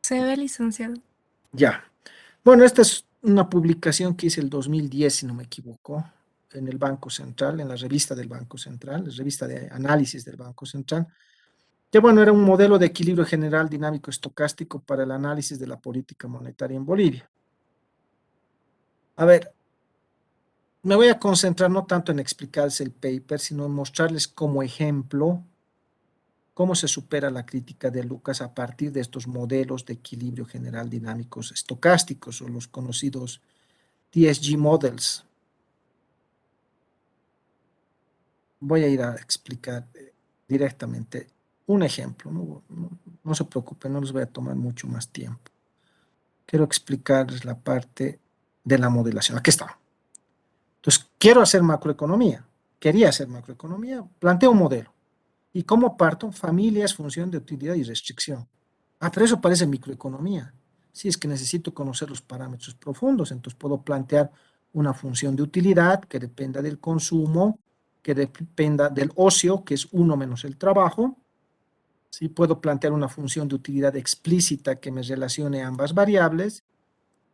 Se ve, licenciado. Ya. Bueno, esta es una publicación que hice el 2010, si no me equivoco, en el Banco Central, en la revista del Banco Central, la revista de análisis del Banco Central, que bueno, era un modelo de equilibrio general dinámico estocástico para el análisis de la política monetaria en Bolivia. A ver, me voy a concentrar no tanto en explicarles el paper, sino en mostrarles como ejemplo cómo se supera la crítica de Lucas a partir de estos modelos de equilibrio general dinámicos estocásticos o los conocidos TSG models. Voy a ir a explicar directamente un ejemplo. No se preocupen, no les voy a tomar mucho más tiempo. Quiero explicarles la parte de la modelación. Aquí está. Entonces, quiero hacer macroeconomía. Quería hacer macroeconomía. Planteo un modelo. ¿Y cómo parto? Familias, función de utilidad y restricción. Ah, pero eso parece microeconomía. Sí, es que necesito conocer los parámetros profundos. Entonces, puedo plantear una función de utilidad que dependa del consumo, que dependa del ocio, que es 1 menos el trabajo. ¿Sí? Puedo plantear una función de utilidad explícita que me relacione ambas variables.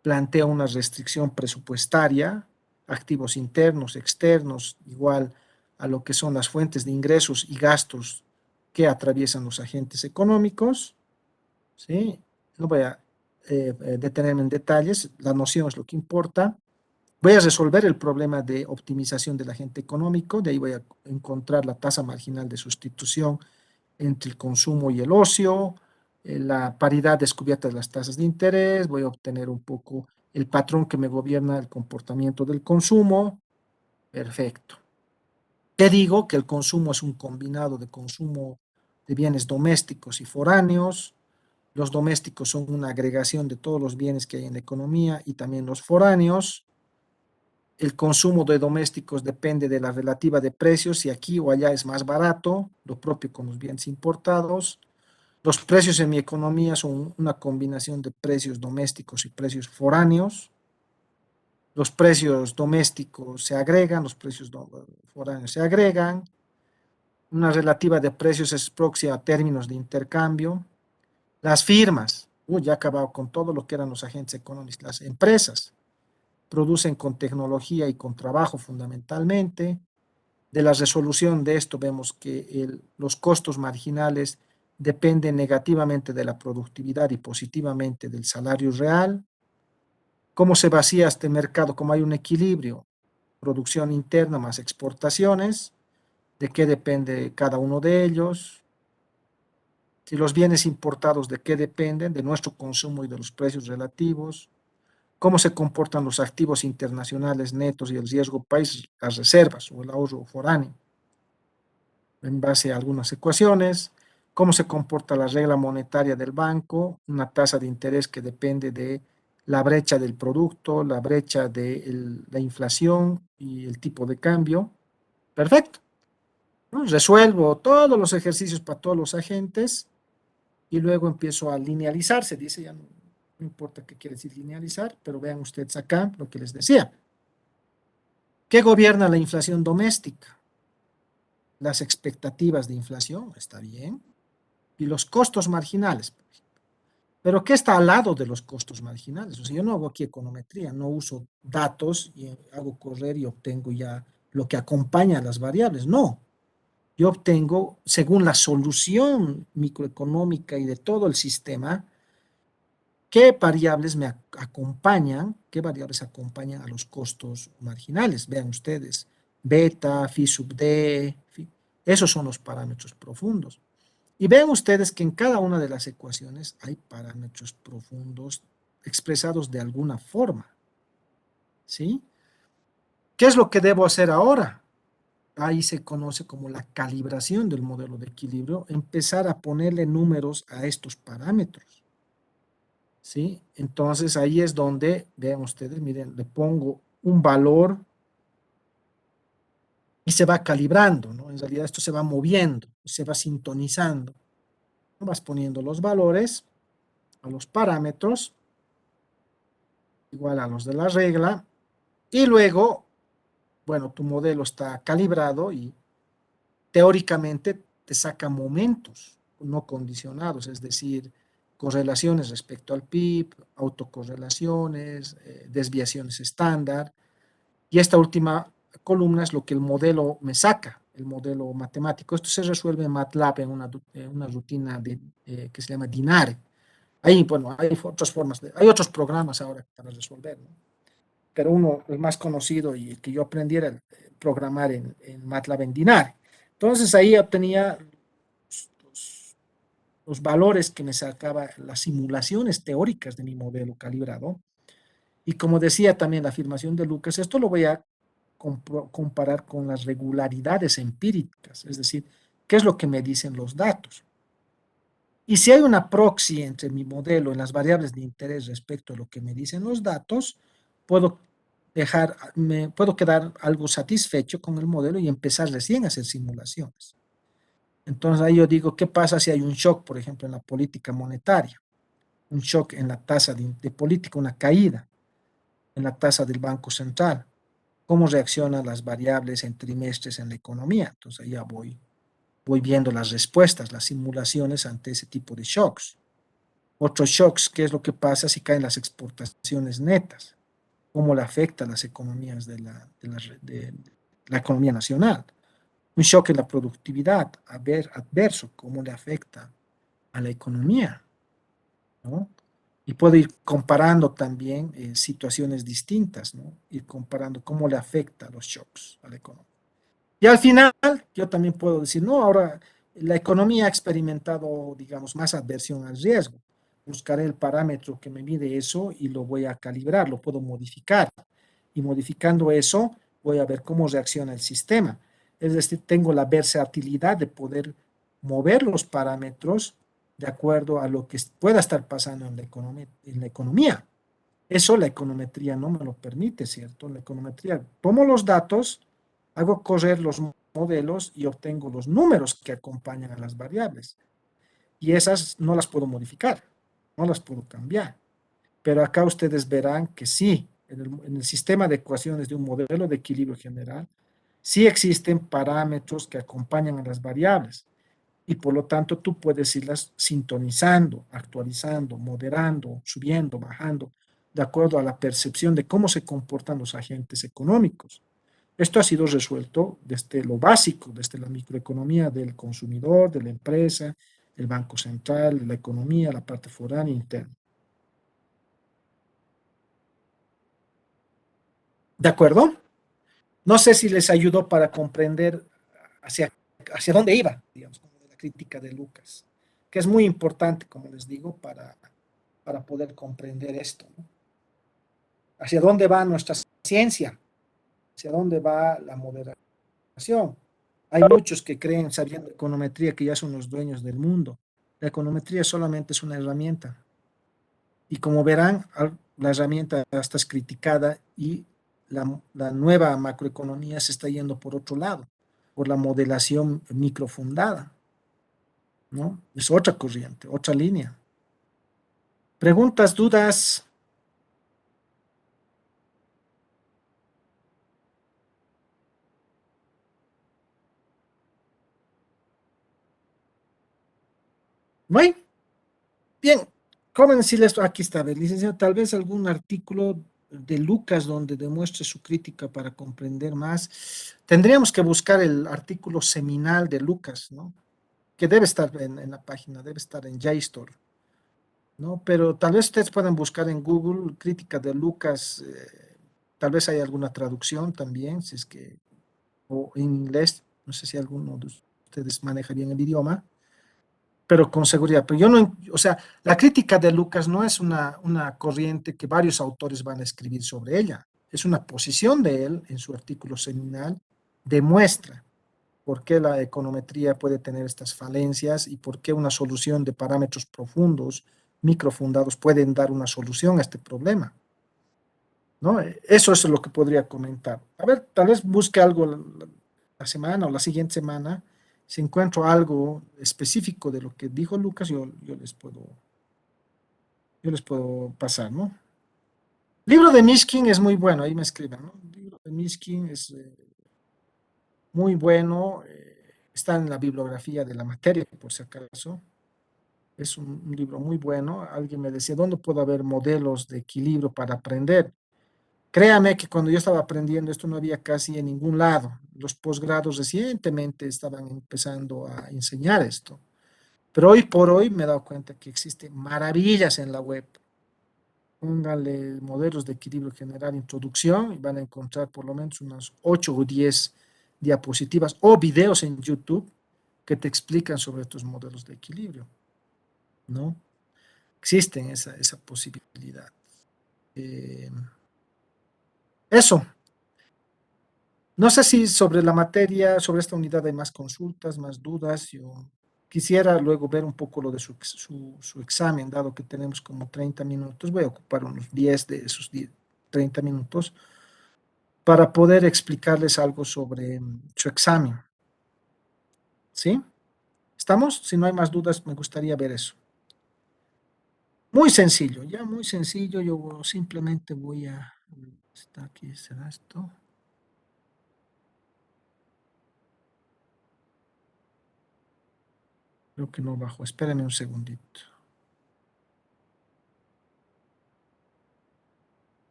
Planteo una restricción presupuestaria, activos internos, externos, igual a lo que son las fuentes de ingresos y gastos que atraviesan los agentes económicos. ¿Sí? No voy a detenerme en detalles, la noción es lo que importa. Voy a resolver el problema de optimización del agente económico, de ahí voy a encontrar la tasa marginal de sustitución entre el consumo y el ocio, la paridad descubierta de las tasas de interés, voy a obtener un poco el patrón que me gobierna el comportamiento del consumo. Perfecto. Te digo que el consumo es un combinado de consumo de bienes domésticos y foráneos. Los domésticos son una agregación de todos los bienes que hay en la economía y también los foráneos. El consumo de domésticos depende de la relativa de precios, si aquí o allá es más barato, lo propio con los bienes importados. Los precios en mi economía son una combinación de precios domésticos y precios foráneos. Los precios domésticos se agregan, los precios foráneos se agregan. Una relativa de precios es próxima a términos de intercambio. Las firmas, ya he acabado con todo lo que eran los agentes económicos. Las empresas producen con tecnología y con trabajo fundamentalmente. De la resolución de esto vemos que los costos marginales dependen negativamente de la productividad y positivamente del salario real. ¿Cómo se vacía este mercado? ¿Cómo hay un equilibrio? Producción interna más exportaciones. ¿De qué depende cada uno de ellos? Si los bienes importados, ¿de qué dependen? De nuestro consumo y de los precios relativos. ¿Cómo se comportan los activos internacionales netos y el riesgo país, las reservas o el ahorro foráneo? En base a algunas ecuaciones. ¿Cómo se comporta la regla monetaria del banco? Una tasa de interés que depende de la brecha del producto, la brecha de la inflación y el tipo de cambio. Perfecto, ¿no? Resuelvo todos los ejercicios para todos los agentes y luego empiezo a linealizar. Se dice, ya no importa qué quiere decir linealizar, pero vean ustedes acá lo que les decía. ¿Qué gobierna la inflación doméstica? Las expectativas de inflación, está bien, y los costos marginales. Pero ¿qué está al lado de los costos marginales? O sea, yo no hago aquí econometría, no uso datos y hago correr y obtengo ya lo que acompaña a las variables. No, yo obtengo, según la solución microeconómica y de todo el sistema, qué variables me acompañan, qué variables acompañan a los costos marginales. Vean ustedes, beta, phi sub d, esos son los parámetros profundos. Y vean ustedes que en cada una de las ecuaciones hay parámetros profundos expresados de alguna forma. ¿Sí? ¿Qué es lo que debo hacer ahora? Ahí se conoce como la calibración del modelo de equilibrio, empezar a ponerle números a estos parámetros. ¿Sí? Entonces ahí es donde, vean ustedes, miren, le pongo un valor y se va calibrando, ¿no? En realidad esto se va moviendo, se va sintonizando. Vas poniendo los valores a los parámetros, igual a los de la regla, y luego, bueno, tu modelo está calibrado y teóricamente te saca momentos no condicionados, es decir, correlaciones respecto al PIB, autocorrelaciones, desviaciones estándar, y esta última columna es lo que el modelo me saca, el modelo matemático. Esto se resuelve en MATLAB en una rutina que se llama DINARE. Ahí, bueno, hay otras formas, hay otros programas ahora para resolver, ¿no? Pero uno, el más conocido y el que yo aprendí era programar en MATLAB en DINARE. Entonces ahí obtenía los valores que me sacaba las simulaciones teóricas de mi modelo calibrado. Y como decía también la afirmación de Lucas, esto lo voy a comparar con las regularidades empíricas, es decir, qué es lo que me dicen los datos. Y si hay una proxy entre mi modelo en las variables de interés respecto a lo que me dicen los datos, puedo quedar algo satisfecho con el modelo y empezar recién a hacer simulaciones. Entonces ahí yo digo, ¿qué pasa si hay un shock, por ejemplo, en la política monetaria? Un shock en la tasa de política, una caída en la tasa del Banco Central. ¿Cómo reaccionan las variables en trimestres en la economía? Entonces ahí ya voy viendo las respuestas, las simulaciones ante ese tipo de shocks. Otros shocks, ¿qué es lo que pasa si caen las exportaciones netas? ¿Cómo le afecta a las economías de la economía nacional? Un shock en la productividad adverso, ¿cómo le afecta a la economía? ¿No? Y puedo ir comparando también situaciones distintas, ¿no? Ir comparando cómo le afecta a los shocks a la economía. Y al final, yo también puedo decir, no, ahora la economía ha experimentado, digamos, más adversión al riesgo. Buscaré el parámetro que me mide eso y lo voy a calibrar, lo puedo modificar. Y modificando eso, voy a ver cómo reacciona el sistema. Es decir, tengo la versatilidad de poder mover los parámetros de acuerdo a lo que pueda estar pasando en la economía. Eso la econometría no me lo permite, ¿cierto? La econometría, tomo los datos, hago correr los modelos y obtengo los números que acompañan a las variables. Y esas no las puedo modificar, no las puedo cambiar. Pero acá ustedes verán que sí, en el sistema de ecuaciones de un modelo de equilibrio general, sí existen parámetros que acompañan a las variables y por lo tanto tú puedes irlas sintonizando, actualizando, moderando, subiendo, bajando, de acuerdo a la percepción de cómo se comportan los agentes económicos. Esto ha sido resuelto desde lo básico, desde la microeconomía del consumidor, de la empresa, el Banco Central, la economía, la parte foránea e interna. ¿De acuerdo? No sé si les ayudó para comprender hacia dónde iba, digamos, como de la crítica de Lucas, que es muy importante, como les digo, para poder comprender esto, ¿no? Hacia dónde va nuestra ciencia, hacia dónde va la moderación. Hay muchos que creen, sabiendo econometría, que ya son los dueños del mundo. La econometría solamente es una herramienta. Y como verán, la herramienta está criticada y la nueva macroeconomía se está yendo por otro lado, por la modelación microfundada, ¿no? Es otra corriente, otra línea. ¿Preguntas, dudas? ¿No hay? Bien, jóvenes, si les, aquí está, a ver, licenciado, tal vez algún artículo de Lucas donde demuestre su crítica para comprender más. Tendríamos que buscar el artículo seminal de Lucas, ¿no? Que debe estar en la página, debe estar en JSTOR, ¿no? Pero tal vez ustedes puedan buscar en Google crítica de Lucas, tal vez hay alguna traducción también, si es que, o en inglés, no sé si alguno de ustedes maneja bien el idioma, pero con seguridad. Pero yo no, o sea, la crítica de Lucas no es una corriente que varios autores van a escribir sobre ella, es una posición de él en su artículo seminal, demuestra por qué la econometría puede tener estas falencias y por qué una solución de parámetros profundos, microfundados, pueden dar una solución a este problema, ¿no? Eso es lo que podría comentar. A ver, tal vez busque algo la semana o la siguiente semana. Si encuentro algo específico de lo que dijo Lucas, yo les puedo pasar, ¿no? Libro de Mishkin es muy bueno, ahí me escriben, ¿no? El libro de Mishkin es muy bueno, está en la bibliografía de la materia, por si acaso. Es un libro muy bueno. Alguien me decía, ¿dónde puedo haber modelos de equilibrio para aprender? Créame que cuando yo estaba aprendiendo esto no había casi en ningún lado. Los posgrados recientemente estaban empezando a enseñar esto. Pero hoy por hoy me he dado cuenta que existen maravillas en la web. Póngale modelos de equilibrio general, introducción, y van a encontrar por lo menos unas 8 o 10 diapositivas o videos en YouTube que te explican sobre estos modelos de equilibrio, ¿no? Existen esa posibilidad. Eso. No sé si sobre la materia, sobre esta unidad hay más consultas, más dudas. Yo quisiera luego ver un poco lo de su examen, dado que tenemos como 30 minutos. Voy a ocupar unos 10 de esos 30 minutos para poder explicarles algo sobre su examen. ¿Sí? ¿Estamos? Si no hay más dudas, me gustaría ver eso. Muy sencillo, ya muy sencillo. Yo simplemente voy a... Está aquí, ¿será esto? Creo que no bajó. Espérenme un segundito.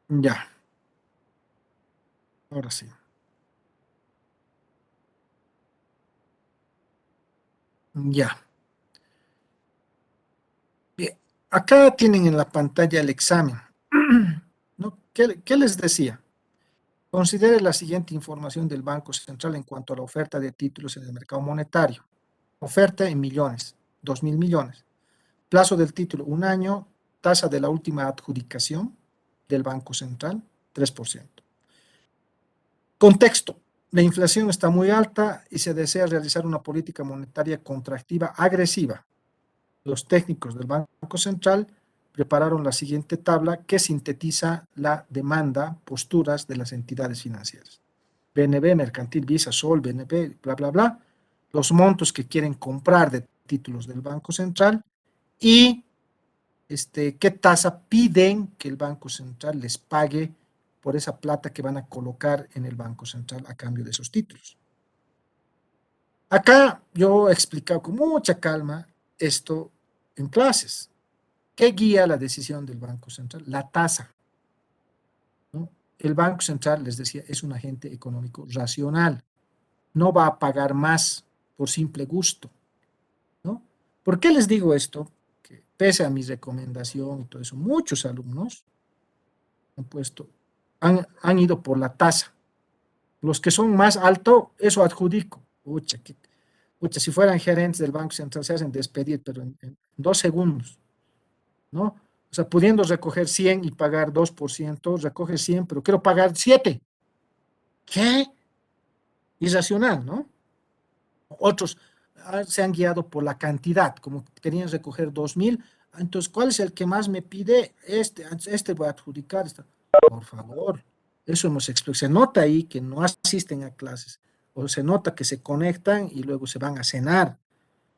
Ya, ahora sí. Ya. Bien. Acá tienen en la pantalla el examen. ¿No? ¿Qué les decía? Considere la siguiente información del Banco Central en cuanto a la oferta de títulos en el mercado monetario. Oferta en millones, 2.000 millones. plazo del título 1 año, tasa de la última adjudicación del Banco Central, 3%. Contexto. La inflación está muy alta y se desea realizar una política monetaria contractiva agresiva. Los técnicos del Banco Central prepararon la siguiente tabla que sintetiza la demanda, posturas de las entidades financieras. BNB, Mercantil, Visa, Sol, BNB, bla, bla, bla, los montos que quieren comprar de títulos del Banco Central y qué tasa piden que el Banco Central les pague por esa plata que van a colocar en el Banco Central a cambio de esos títulos. Acá yo he explicado con mucha calma esto en clases. ¿Qué guía la decisión del Banco Central? La tasa, ¿no? El Banco Central, les decía, es un agente económico racional. No va a pagar más por simple gusto, ¿no? ¿Por qué les digo esto? Que pese a mi recomendación y todo eso, muchos alumnos han ido por la tasa. Los que son más altos, eso adjudico. Pucha, si fueran gerentes del Banco Central se hacen despedir, pero en 2 segundos, ¿no? O sea, pudiendo recoger 100 y pagar 2%, recoge 100, pero quiero pagar 7. ¿Qué? Irracional, ¿no? Otros se han guiado por la cantidad, como querían recoger 2,000. Entonces, ¿cuál es el que más me pide? Este voy a adjudicar. Por favor, eso hemos explicado. Se nota ahí que no asisten a clases, o se nota que se conectan y luego se van a cenar,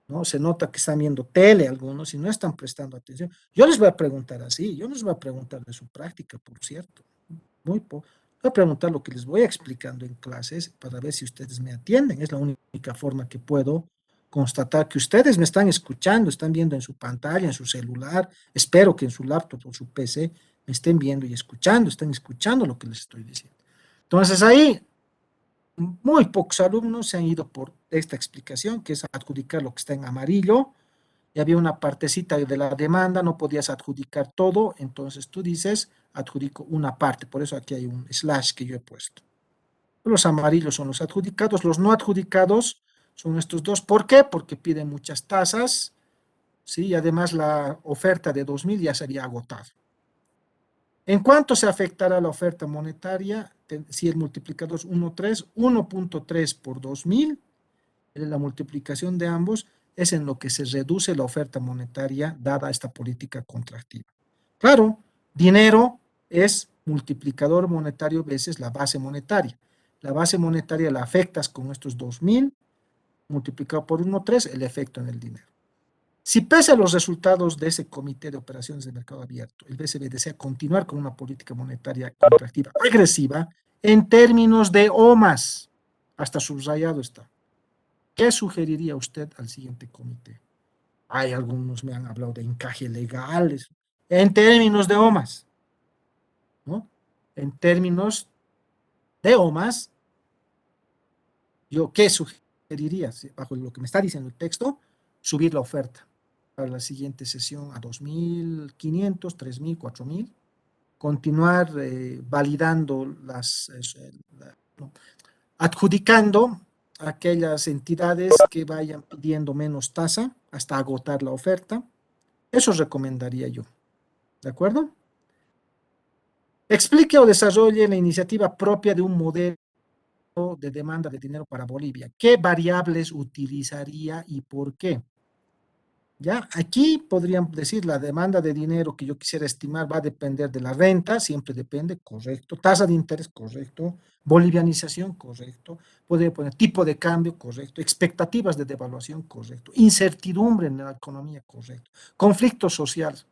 ¿no? Se nota que están viendo tele algunos y no están prestando atención. Yo les voy a preguntar así, yo no les voy a preguntar de su práctica, por cierto. Muy poco. Voy a preguntar lo que les voy explicando en clases para ver si ustedes me atienden. Es la única forma que puedo constatar que ustedes me están escuchando, están viendo en su pantalla, en su celular, espero que en su laptop o su PC me estén viendo y escuchando, estén escuchando lo que les estoy diciendo. Entonces ahí, muy pocos alumnos se han ido por esta explicación, que es adjudicar lo que está en amarillo, y había una partecita de la demanda, no podías adjudicar todo, entonces tú dices, adjudico una parte, por eso aquí hay un slash que yo he puesto. Los amarillos son los adjudicados, los no adjudicados son estos dos. ¿Por qué? Porque piden muchas tasas, ¿sí? Y además la oferta de 2,000 ya se había agotado. ¿En cuánto se afectará la oferta monetaria? Si el multiplicador es 1,3, 1,3 por 2,000, la multiplicación de ambos es en lo que se reduce la oferta monetaria dada esta política contractiva. Claro, dinero es multiplicador monetario veces la base monetaria. La base monetaria la afectas con estos 2,000 multiplicado por 1,3, el efecto en el dinero. Si pese a los resultados de ese comité de operaciones de mercado abierto, el BCB desea continuar con una política monetaria contractiva agresiva en términos de OMAS, hasta subrayado está. ¿Qué sugeriría usted al siguiente comité? Hay algunos me han hablado de encaje legales, en términos de OMAS, ¿no? En términos de OMAS, ¿yo qué sugeriría? Bajo lo que me está diciendo el texto, subir la oferta para la siguiente sesión a 2,500, 3,000, 4,000, continuar validando adjudicando a aquellas entidades que vayan pidiendo menos tasa hasta agotar la oferta. Eso recomendaría yo. ¿De acuerdo? Explique o desarrolle la iniciativa propia de un modelo de demanda de dinero para Bolivia. ¿Qué variables utilizaría y por qué? ¿Ya? Aquí podrían decir la demanda de dinero que yo quisiera estimar va a depender de la renta, siempre depende, correcto. Tasa de interés, correcto. Bolivianización, correcto. Podría poner tipo de cambio, correcto. Expectativas de devaluación, correcto. Incertidumbre en la economía, correcto. Conflictos sociales.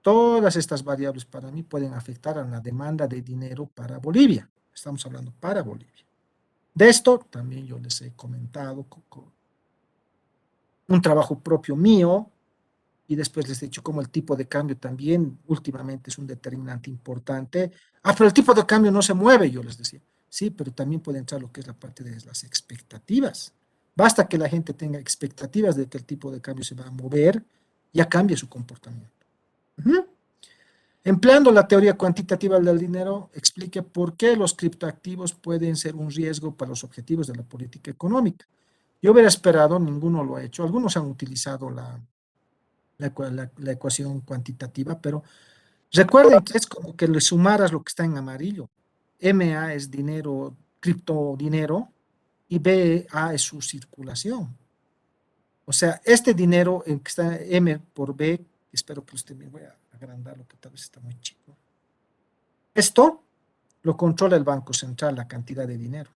Todas estas variables para mí pueden afectar a la demanda de dinero para Bolivia. Estamos hablando para Bolivia. De esto también yo les he comentado un trabajo propio mío, y después les he dicho cómo el tipo de cambio también últimamente es un determinante importante. Pero el tipo de cambio no se mueve, yo les decía. Sí, pero también puede entrar lo que es la parte de las expectativas. Basta que la gente tenga expectativas de que el tipo de cambio se va a mover, ya cambia su comportamiento. Empleando la teoría cuantitativa del dinero, explique por qué los criptoactivos pueden ser un riesgo para los objetivos de la política económica. Yo hubiera esperado, ninguno lo ha hecho, algunos han utilizado la ecuación cuantitativa, pero recuerden que es como que le sumaras lo que está en amarillo. MA es dinero, criptodinero, y BA es su circulación. O sea, este dinero en que está M por B, espero que usted me voy a agrandarlo, que tal vez está muy chico. Esto lo controla el Banco Central, la cantidad de dinero.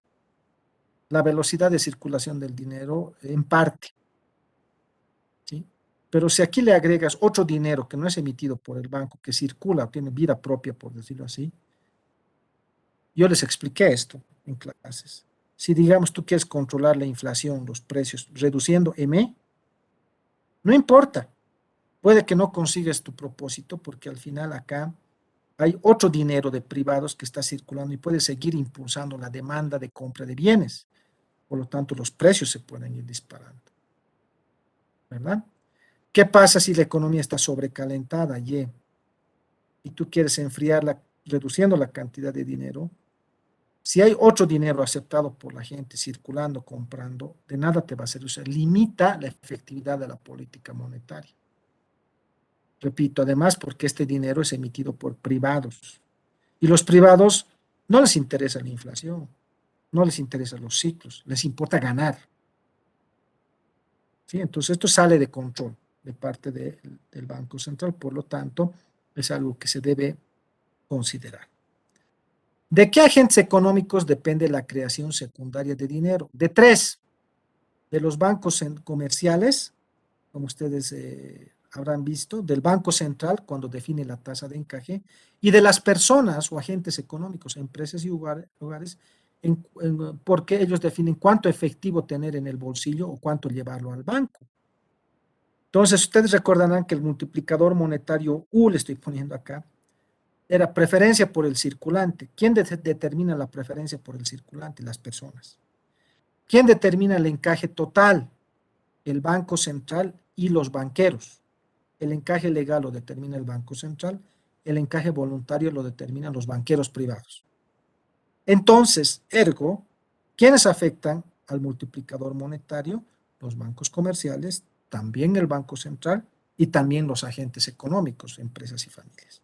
La velocidad de circulación del dinero en parte. ¿Sí? Pero si aquí le agregas otro dinero que no es emitido por el banco, que circula, tiene vida propia, por decirlo así, yo les expliqué esto en clases. Si, digamos, tú quieres controlar la inflación, los precios, reduciendo M, no importa. Puede que no consigas tu propósito porque al final acá hay otro dinero de privados que está circulando y puede seguir impulsando la demanda de compra de bienes. Por lo tanto, los precios se pueden ir disparando. ¿Verdad? ¿Qué pasa si la economía está sobrecalentada, y tú quieres enfriarla reduciendo la cantidad de dinero? Si hay otro dinero aceptado por la gente circulando, comprando, de nada te va a servir. O sea, limita la efectividad de la política monetaria. Repito, además, porque este dinero es emitido por privados. Y los privados no les interesa la inflación, no les interesan los ciclos, les importa ganar. ¿Sí? Entonces, esto sale de control de parte del Banco Central, por lo tanto, es algo que se debe considerar. ¿De qué agentes económicos depende la creación secundaria de dinero? De tres: de los bancos comerciales, como ustedes habrán visto, del Banco Central cuando define la tasa de encaje, y de las personas o agentes económicos, empresas y hogares, porque ellos definen cuánto efectivo tener en el bolsillo o cuánto llevarlo al banco. Entonces, ustedes recordarán que el multiplicador monetario U, le estoy poniendo acá, era preferencia por el circulante. ¿Quién determina la preferencia por el circulante? Las personas. ¿Quién determina el encaje total? El Banco Central y los banqueros. El encaje legal lo determina el Banco Central, el encaje voluntario lo determinan los banqueros privados. Entonces, ergo, ¿quiénes afectan al multiplicador monetario? Los bancos comerciales, también el Banco Central y también los agentes económicos, empresas y familias.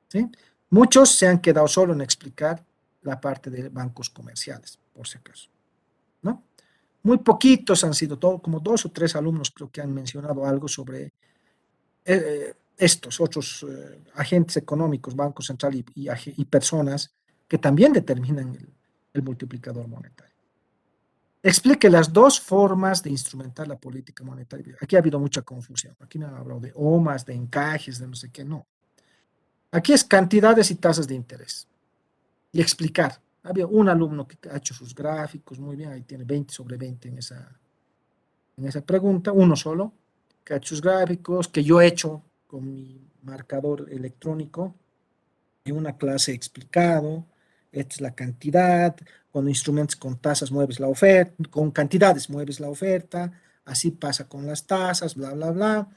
¿Sí? Muchos se han quedado solo en explicar la parte de bancos comerciales, por si acaso, ¿no? Muy poquitos han sido, como 2 o 3 alumnos creo que han mencionado algo sobre estos otros agentes económicos, Banco Central y personas que también determinan el multiplicador monetario. Explique las dos formas de instrumentar la política monetaria. Aquí ha habido mucha confusión. Aquí me han hablado de OMAs, de encajes, de no sé qué, no. Aquí es cantidades y tasas de interés. Y explicar. Había un alumno que ha hecho sus gráficos, muy bien, ahí tiene 20 sobre 20 en esa pregunta, uno solo, que ha hecho sus gráficos, que yo he hecho con mi marcador electrónico, en una clase he explicado, esta es la cantidad, con instrumentos con tasas mueves la oferta, con cantidades mueves la oferta, así pasa con las tasas, bla, bla, bla.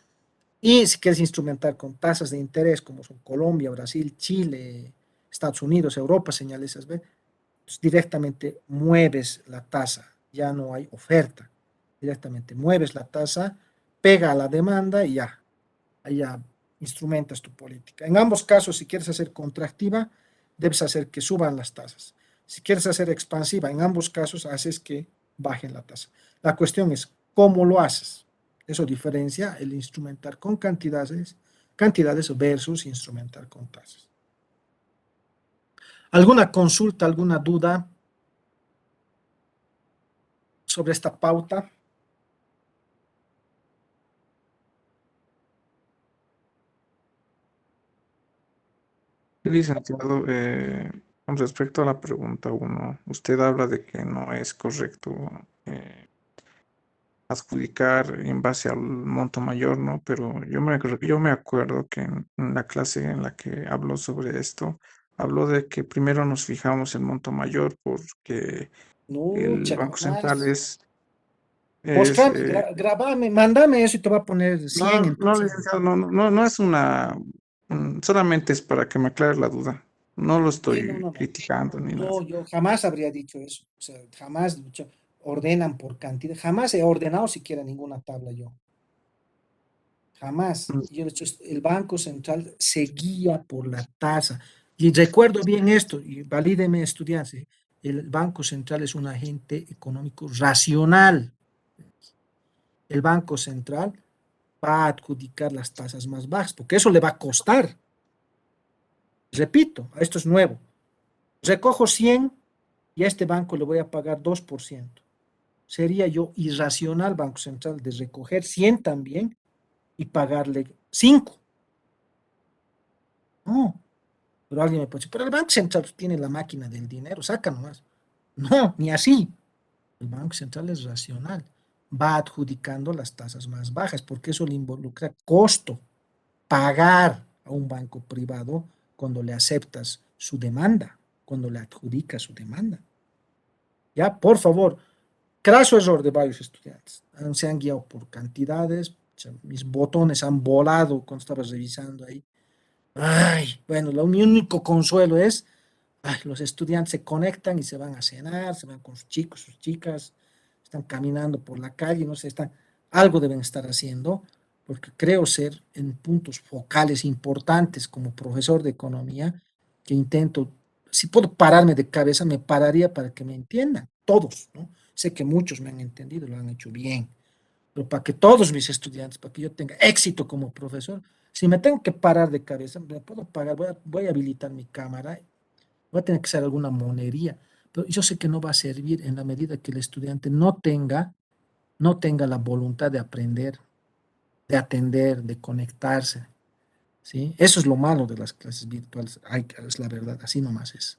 Y si quieres instrumentar con tasas de interés, como son Colombia, Brasil, Chile, Estados Unidos, Europa, señales esas, pues directamente mueves la tasa, ya no hay oferta, directamente mueves la tasa, pega a la demanda y ya, ahí ya instrumentas tu política. En ambos casos, si quieres hacer contractiva, debes hacer que suban las tasas. Si quieres hacer expansiva, en ambos casos haces que bajen la tasa. La cuestión es cómo lo haces. Eso diferencia el instrumentar con cantidades versus instrumentar con tasas. ¿Alguna consulta, alguna duda sobre esta pauta? Licenciado, con respecto a la pregunta 1, usted habla de que no es correcto adjudicar en base al monto mayor, ¿no? Pero yo me acuerdo que en la clase en la que habló sobre esto, habló de que primero nos fijamos el monto mayor porque el Mucha, Banco Central jamás. es Mostrame, grabame, mándame eso y te va a poner 100 no, no, entonces. licenciado, no es una, solamente es para que me aclare la duda. No lo Sí, no, estoy no, no. criticando ni nada. No, yo jamás habría dicho eso. O sea, jamás he dicho, ordenan por cantidad. Jamás he ordenado siquiera ninguna tabla yo. Jamás. Yo he dicho, el Banco Central se guía por la tasa. Y recuerdo bien esto, y valídeme estudiantes, el Banco Central es un agente económico racional. El Banco Central va a adjudicar las tasas más bajas, porque eso le va a costar. Repito, esto es nuevo. Recojo 100 y a este banco le voy a pagar 2%. Sería yo irracional, Banco Central, de recoger 100 también y pagarle 5. No, pero alguien me puede decir, pero el Banco Central tiene la máquina del dinero, saca nomás. No, ni así. El Banco Central es racional. Va adjudicando las tasas más bajas, porque eso le involucra costo. Pagar a un banco privado cuando le aceptas su demanda, cuando le adjudicas su demanda. Ya, por favor, craso error de varios estudiantes. Se han guiado por cantidades, mis botones han volado cuando estaba revisando ahí. Ay, bueno, mi único consuelo es, ay, los estudiantes se conectan y se van a cenar, se van con sus chicos, sus chicas, están caminando por la calle, no sé, algo deben estar haciendo, porque creo ser en puntos focales importantes como profesor de economía, que intento, si puedo pararme de cabeza, me pararía para que me entiendan, todos, ¿no? Sé que muchos me han entendido, lo han hecho bien, pero para que todos mis estudiantes, para que yo tenga éxito como profesor, si me tengo que parar de cabeza, me puedo pagar, voy a habilitar mi cámara, voy a tener que hacer alguna monería, pero yo sé que no va a servir en la medida que el estudiante no tenga la voluntad de aprender, de atender, de conectarse, ¿sí? Eso es lo malo de las clases virtuales, es la verdad, así nomás es,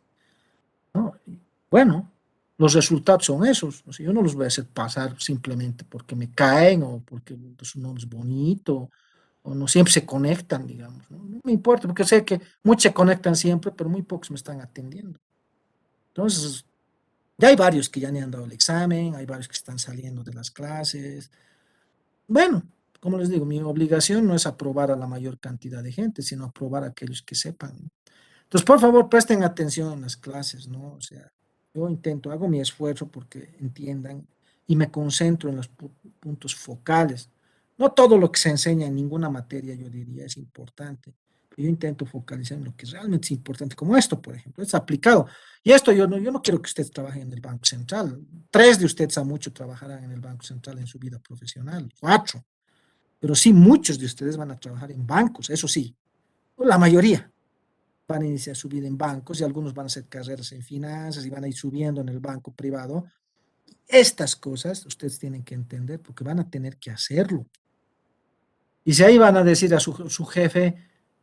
¿no? Y bueno, los resultados son esos, o sea, yo no los voy a hacer pasar simplemente porque me caen o porque su nombre es bonito, o no siempre se conectan, digamos, ¿no? No me importa, porque sé que muchos se conectan siempre, pero muy pocos me están atendiendo. Entonces, ya hay varios que ya ni han dado el examen, hay varios que están saliendo de las clases. Bueno, como les digo, mi obligación no es aprobar a la mayor cantidad de gente, sino aprobar a aquellos que sepan, ¿no? Entonces, por favor, presten atención en las clases, ¿no? O sea, yo intento, hago mi esfuerzo porque entiendan y me concentro en los puntos focales. No todo lo que se enseña en ninguna materia, yo diría, es importante. Yo intento focalizar en lo que realmente es importante, como esto, por ejemplo, es aplicado. Y esto yo no quiero que ustedes trabajen en el Banco Central. 3 de ustedes a mucho trabajarán en el Banco Central en su vida profesional, 4. Pero sí, muchos de ustedes van a trabajar en bancos, eso sí, la mayoría van a iniciar su vida en bancos y algunos van a hacer carreras en finanzas y van a ir subiendo en el banco privado. Estas cosas ustedes tienen que entender porque van a tener que hacerlo. Y si ahí van a decir a su jefe,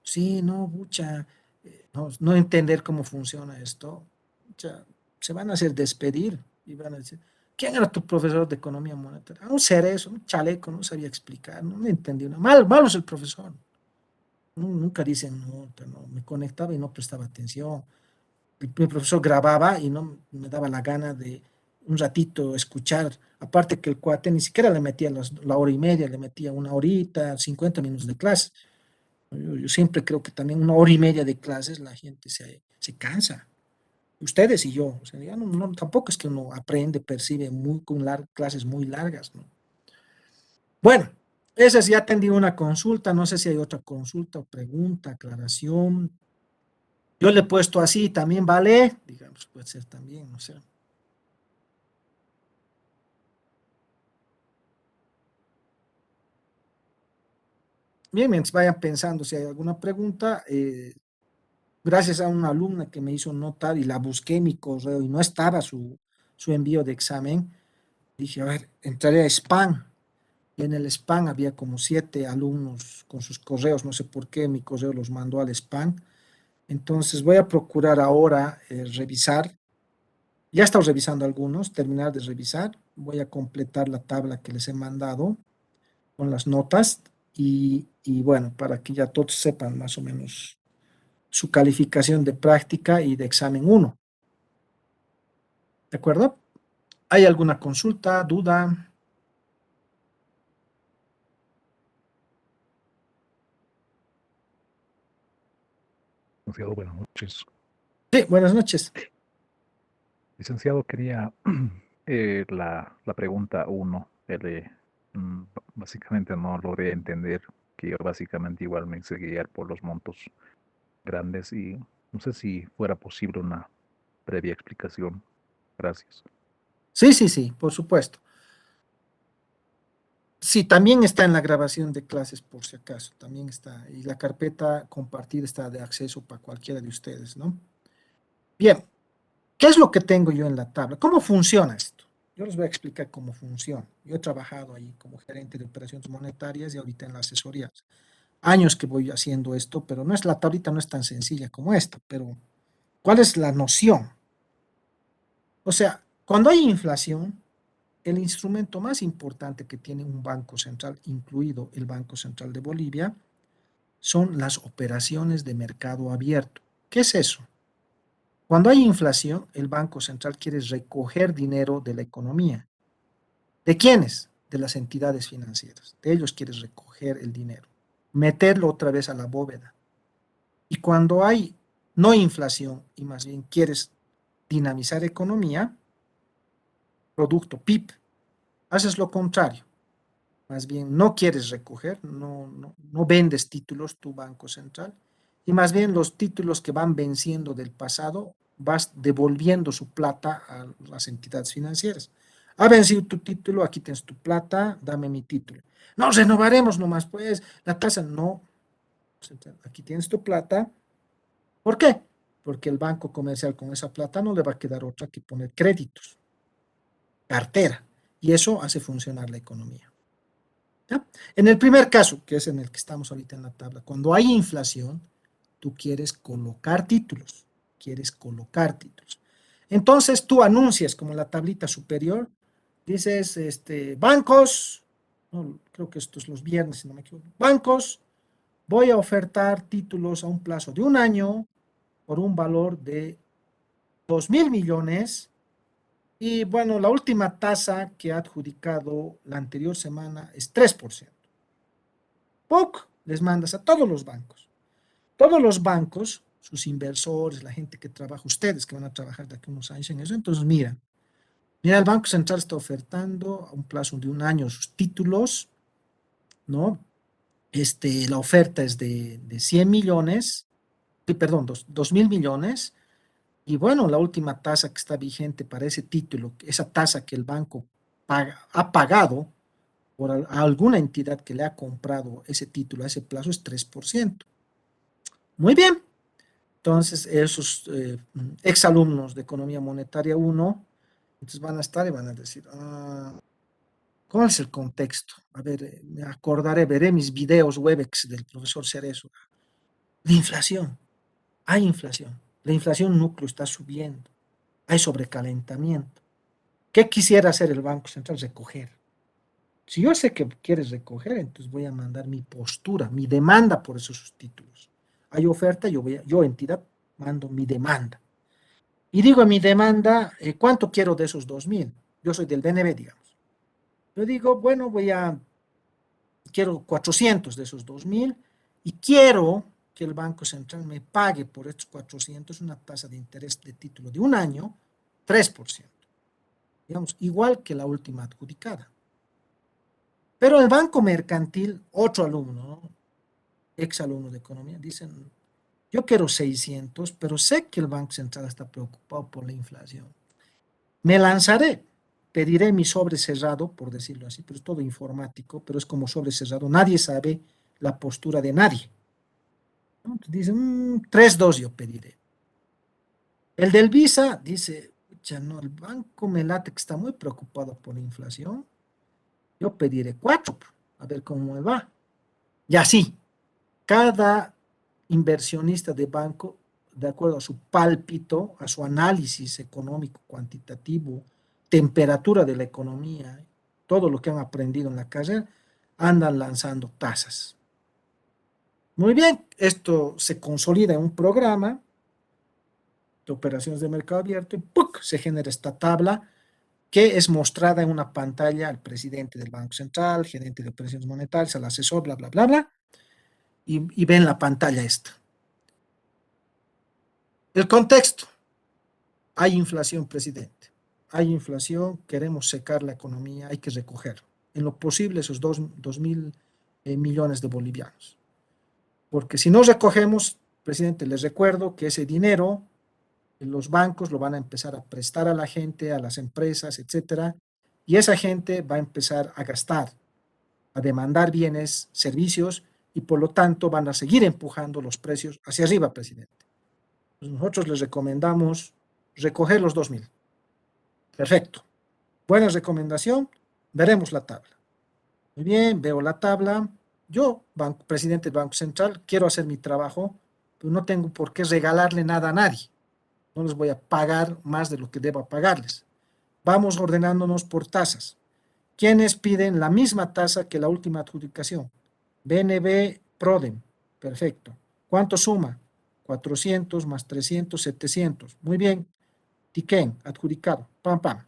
sí, no, mucha, no entender cómo funciona esto, mucha, se van a hacer despedir y van a decir, ¿quién era tu profesor de economía monetaria? Un cerezo, un chaleco, no sabía explicar, no entendí nada. Malo es el profesor. Nunca dicen, no, me conectaba y no prestaba atención. Mi profesor grababa y no me daba la gana de un ratito escuchar. Aparte que el cuate ni siquiera le metía la hora y media, le metía una horita, 50 minutos de clase. Yo siempre creo que también una hora y media de clases la gente se cansa. Ustedes y yo. O sea, ya tampoco es que uno aprende, percibe con clases muy largas, ¿no? Bueno, esa es, ya atendí una consulta. No sé si hay otra consulta o pregunta, aclaración. Yo le he puesto así, también vale, digamos, puede ser también, no sé. Bien, mientras vayan pensando si hay alguna pregunta, gracias a una alumna que me hizo notar y la busqué en mi correo y no estaba su envío de examen, dije, a ver, entraré a spam. Y en el spam había como 7 alumnos con sus correos, no sé por qué mi correo los mandó al spam. Entonces voy a procurar ahora revisar. Ya he estado revisando algunos, terminar de revisar. Voy a completar la tabla que les he mandado con las notas y bueno, para que ya todos sepan más o menos su calificación de práctica y de examen 1. ¿De acuerdo? ¿Hay alguna consulta, duda? Licenciado, buenas noches. Sí, buenas noches. Licenciado, quería la pregunta 1. Básicamente no logré entender que básicamente igual me hice guiar por los montos grandes y no sé si fuera posible una previa explicación. Gracias. Sí, por supuesto. Sí, también está en la grabación de clases, por si acaso, también está, y la carpeta compartida está de acceso para cualquiera de ustedes, ¿no? Bien, ¿qué es lo que tengo yo en la tabla? ¿Cómo funciona esto? Yo les voy a explicar cómo funciona. Yo he trabajado ahí como gerente de operaciones monetarias y ahorita en la asesoría. Años que voy haciendo esto, pero no es, la tablita no es tan sencilla como esta, pero ¿cuál es la noción? O sea, cuando hay inflación, el instrumento más importante que tiene un banco central, incluido el Banco Central de Bolivia, son las operaciones de mercado abierto. ¿Qué es eso? Cuando hay inflación, el Banco Central quiere recoger dinero de la economía. ¿De quiénes? De las entidades financieras. De ellos quiere recoger el dinero, meterlo otra vez a la bóveda. Y cuando hay no inflación y más bien quieres dinamizar economía, producto PIB, haces lo contrario. Más bien no quieres recoger, no vendes títulos tu Banco Central, y más bien los títulos que van venciendo del pasado, vas devolviendo su plata a las entidades financieras. Ha vencido tu título, aquí tienes tu plata, dame mi título. No, renovaremos nomás, pues, la tasa, no. Aquí tienes tu plata. ¿Por qué? Porque el banco comercial con esa plata no le va a quedar otra que poner créditos, cartera, y eso hace funcionar la economía. ¿Ya? En el primer caso, que es en el que estamos ahorita en la tabla, cuando hay inflación, tú quieres colocar títulos, Entonces tú anuncias como en la tablita superior, dices, bancos, no, creo que esto es los viernes, si no me equivoco, bancos, voy a ofertar títulos a un plazo de un año por un valor de 2.000 millones. Y bueno, la última tasa que ha adjudicado la anterior semana es 3%. POC les mandas a todos los bancos. Todos los bancos, sus inversores, la gente que trabaja, ustedes que van a trabajar de aquí a unos años en eso, entonces mira, el Banco Central está ofertando a un plazo de un año sus títulos, ¿no? La oferta es de 100 millones, perdón, 2.000 millones, y bueno, la última tasa que está vigente para ese título, esa tasa que el banco ha pagado por alguna entidad que le ha comprado ese título a ese plazo es 3%. Muy bien. Entonces, esos exalumnos de Economía Monetaria 1, entonces van a estar y van a decir, ¿cuál es el contexto? A ver, me acordaré, veré mis videos Webex del profesor Cerezo. La inflación, hay inflación. La inflación núcleo está subiendo. Hay sobrecalentamiento. ¿Qué quisiera hacer el Banco Central? Recoger. Si yo sé que quieres recoger, entonces voy a mandar mi postura, mi demanda por esos títulos. Hay oferta, yo entidad, mando mi demanda. Y digo en mi demanda, ¿cuánto quiero de esos 2.000? Yo soy del BNB, digamos. Yo digo, bueno, quiero 400 de esos 2.000 y quiero que el Banco Central me pague por estos 400 una tasa de interés de título de un año, 3%. Digamos, igual que la última adjudicada. Pero el Banco Mercantil, otro alumno, ¿no? Exalumno de economía, dicen, yo quiero 600, pero sé que el Banco Central está preocupado por la inflación. Me lanzaré, pediré mi sobre cerrado, por decirlo así, pero es todo informático, pero es como sobre cerrado, nadie sabe la postura de nadie. ¿No? Dicen, 3.2 yo pediré. El del Visa dice, ya no, el banco me late que está muy preocupado por la inflación, yo pediré 4, a ver cómo me va. Y así, cada inversionista de banco, de acuerdo a su pálpito, a su análisis económico, cuantitativo, temperatura de la economía, todo lo que han aprendido en la carrera, andan lanzando tasas. Muy bien, esto se consolida en un programa de operaciones de mercado abierto y ¡puc! Se genera esta tabla que es mostrada en una pantalla al presidente del Banco Central, gerente de operaciones monetarias, al asesor, bla, bla, bla, bla, y ven la pantalla esta. El contexto. Hay inflación, presidente. Hay inflación, queremos secar la economía, hay que recoger. En lo posible esos 2.000 millones de bolivianos. Porque si no recogemos, presidente, les recuerdo que ese dinero los bancos lo van a empezar a prestar a la gente, a las empresas, etcétera, y esa gente va a empezar a gastar, a demandar bienes, servicios, y por lo tanto van a seguir empujando los precios hacia arriba, presidente. Pues nosotros les recomendamos recoger los 2.000. Perfecto. Buena recomendación. Veremos la tabla. Muy bien, veo la tabla. Yo, presidente del Banco Central, quiero hacer mi trabajo, pero no tengo por qué regalarle nada a nadie. No les voy a pagar más de lo que deba pagarles. Vamos ordenándonos por tasas. ¿Quiénes piden la misma tasa que la última adjudicación? BNB, Prodem. Perfecto. ¿Cuánto suma? 400 más 300, 700. Muy bien. Tiquén, adjudicado. Pam, pam.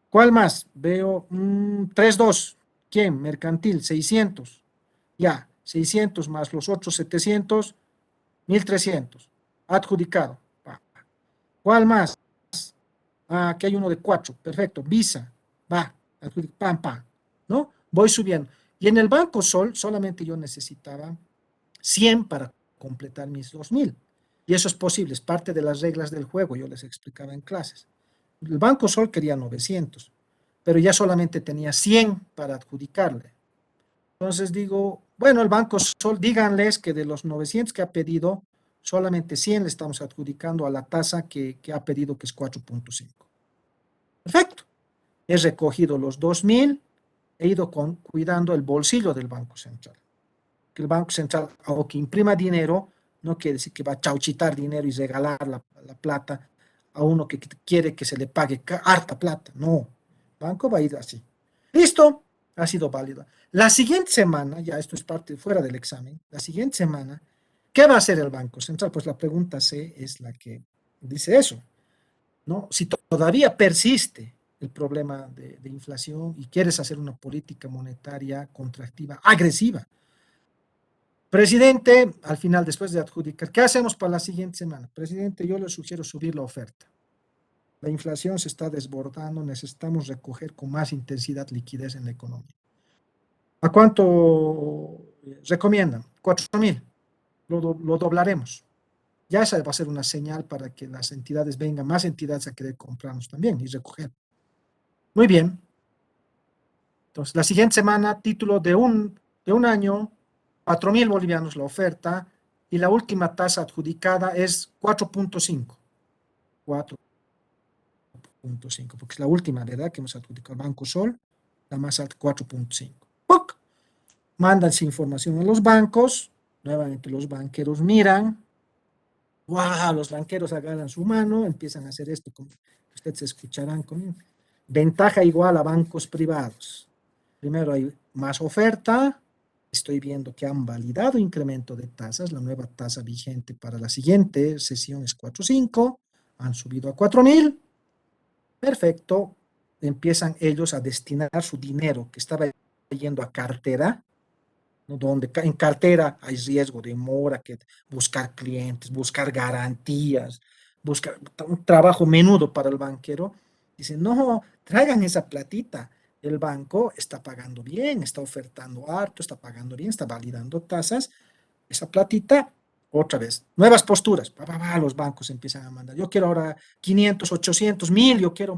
¿Cuál más? Veo 3-2. ¿Quién? Mercantil, 600. Ya, 600 más los otros 700, 1.300. Adjudicado. ¿Cuál más? Ah, aquí hay uno de 4. Perfecto. Visa. Va. Pam, pam. ¿No? Voy subiendo. Y en el Banco Sol solamente yo necesitaba 100 para completar mis 2.000. Y eso es posible, es parte de las reglas del juego, yo les explicaba en clases. El Banco Sol quería 900, pero ya solamente tenía 100 para adjudicarle. Entonces digo, bueno, el Banco Sol, díganles que de los 900 que ha pedido, solamente 100 le estamos adjudicando a la tasa que ha pedido, que es 4.5. Perfecto. He recogido los 2.000, he ido cuidando el bolsillo del Banco Central. Que el Banco Central, aunque imprima dinero, no quiere decir que va a chauchitar dinero y regalar la plata a uno que quiere que se le pague harta plata. No, el banco va a ir así. Listo, ha sido válido. La siguiente semana, ya esto es parte fuera del examen, la siguiente semana, ¿qué va a hacer el Banco Central? Pues la pregunta C es la que dice eso, ¿no? Si todavía persiste el problema de inflación y quieres hacer una política monetaria contractiva agresiva, presidente, al final, después de adjudicar, ¿qué hacemos para la siguiente semana? Presidente, yo le sugiero subir la oferta. La inflación se está desbordando, necesitamos recoger con más intensidad liquidez en la economía. ¿A cuánto recomiendan? 4.000. Lo doblaremos. Ya esa va a ser una señal para que las entidades vengan, más entidades a querer comprarnos también y recoger. Muy bien. Entonces, la siguiente semana, título de un año, 4.000 bolivianos la oferta, y la última tasa adjudicada es 4.5. 4.5, porque es la última, ¿verdad?, que hemos adjudicado. Banco Sol, la más alta, 4.5. ¡Puc! Mandan esa información a los bancos, nuevamente los banqueros miran, ¡wow! Los banqueros agarran su mano, empiezan a hacer esto, como ustedes escucharán, con ventaja igual a bancos privados. Primero hay más oferta, estoy viendo que han validado incremento de tasas, la nueva tasa vigente para la siguiente sesión es 4.5, han subido a 4.000, perfecto, empiezan ellos a destinar su dinero que estaba yendo a cartera, ¿no? Donde en cartera hay riesgo de mora, que buscar clientes, buscar garantías, buscar un trabajo menudo para el banquero. Dicen, no, traigan esa platita. El banco está pagando bien, está ofertando harto, está pagando bien, está validando tasas. Esa platita, otra vez, nuevas posturas. Los bancos empiezan a mandar. Yo quiero ahora 500, 800, 1.000, yo quiero,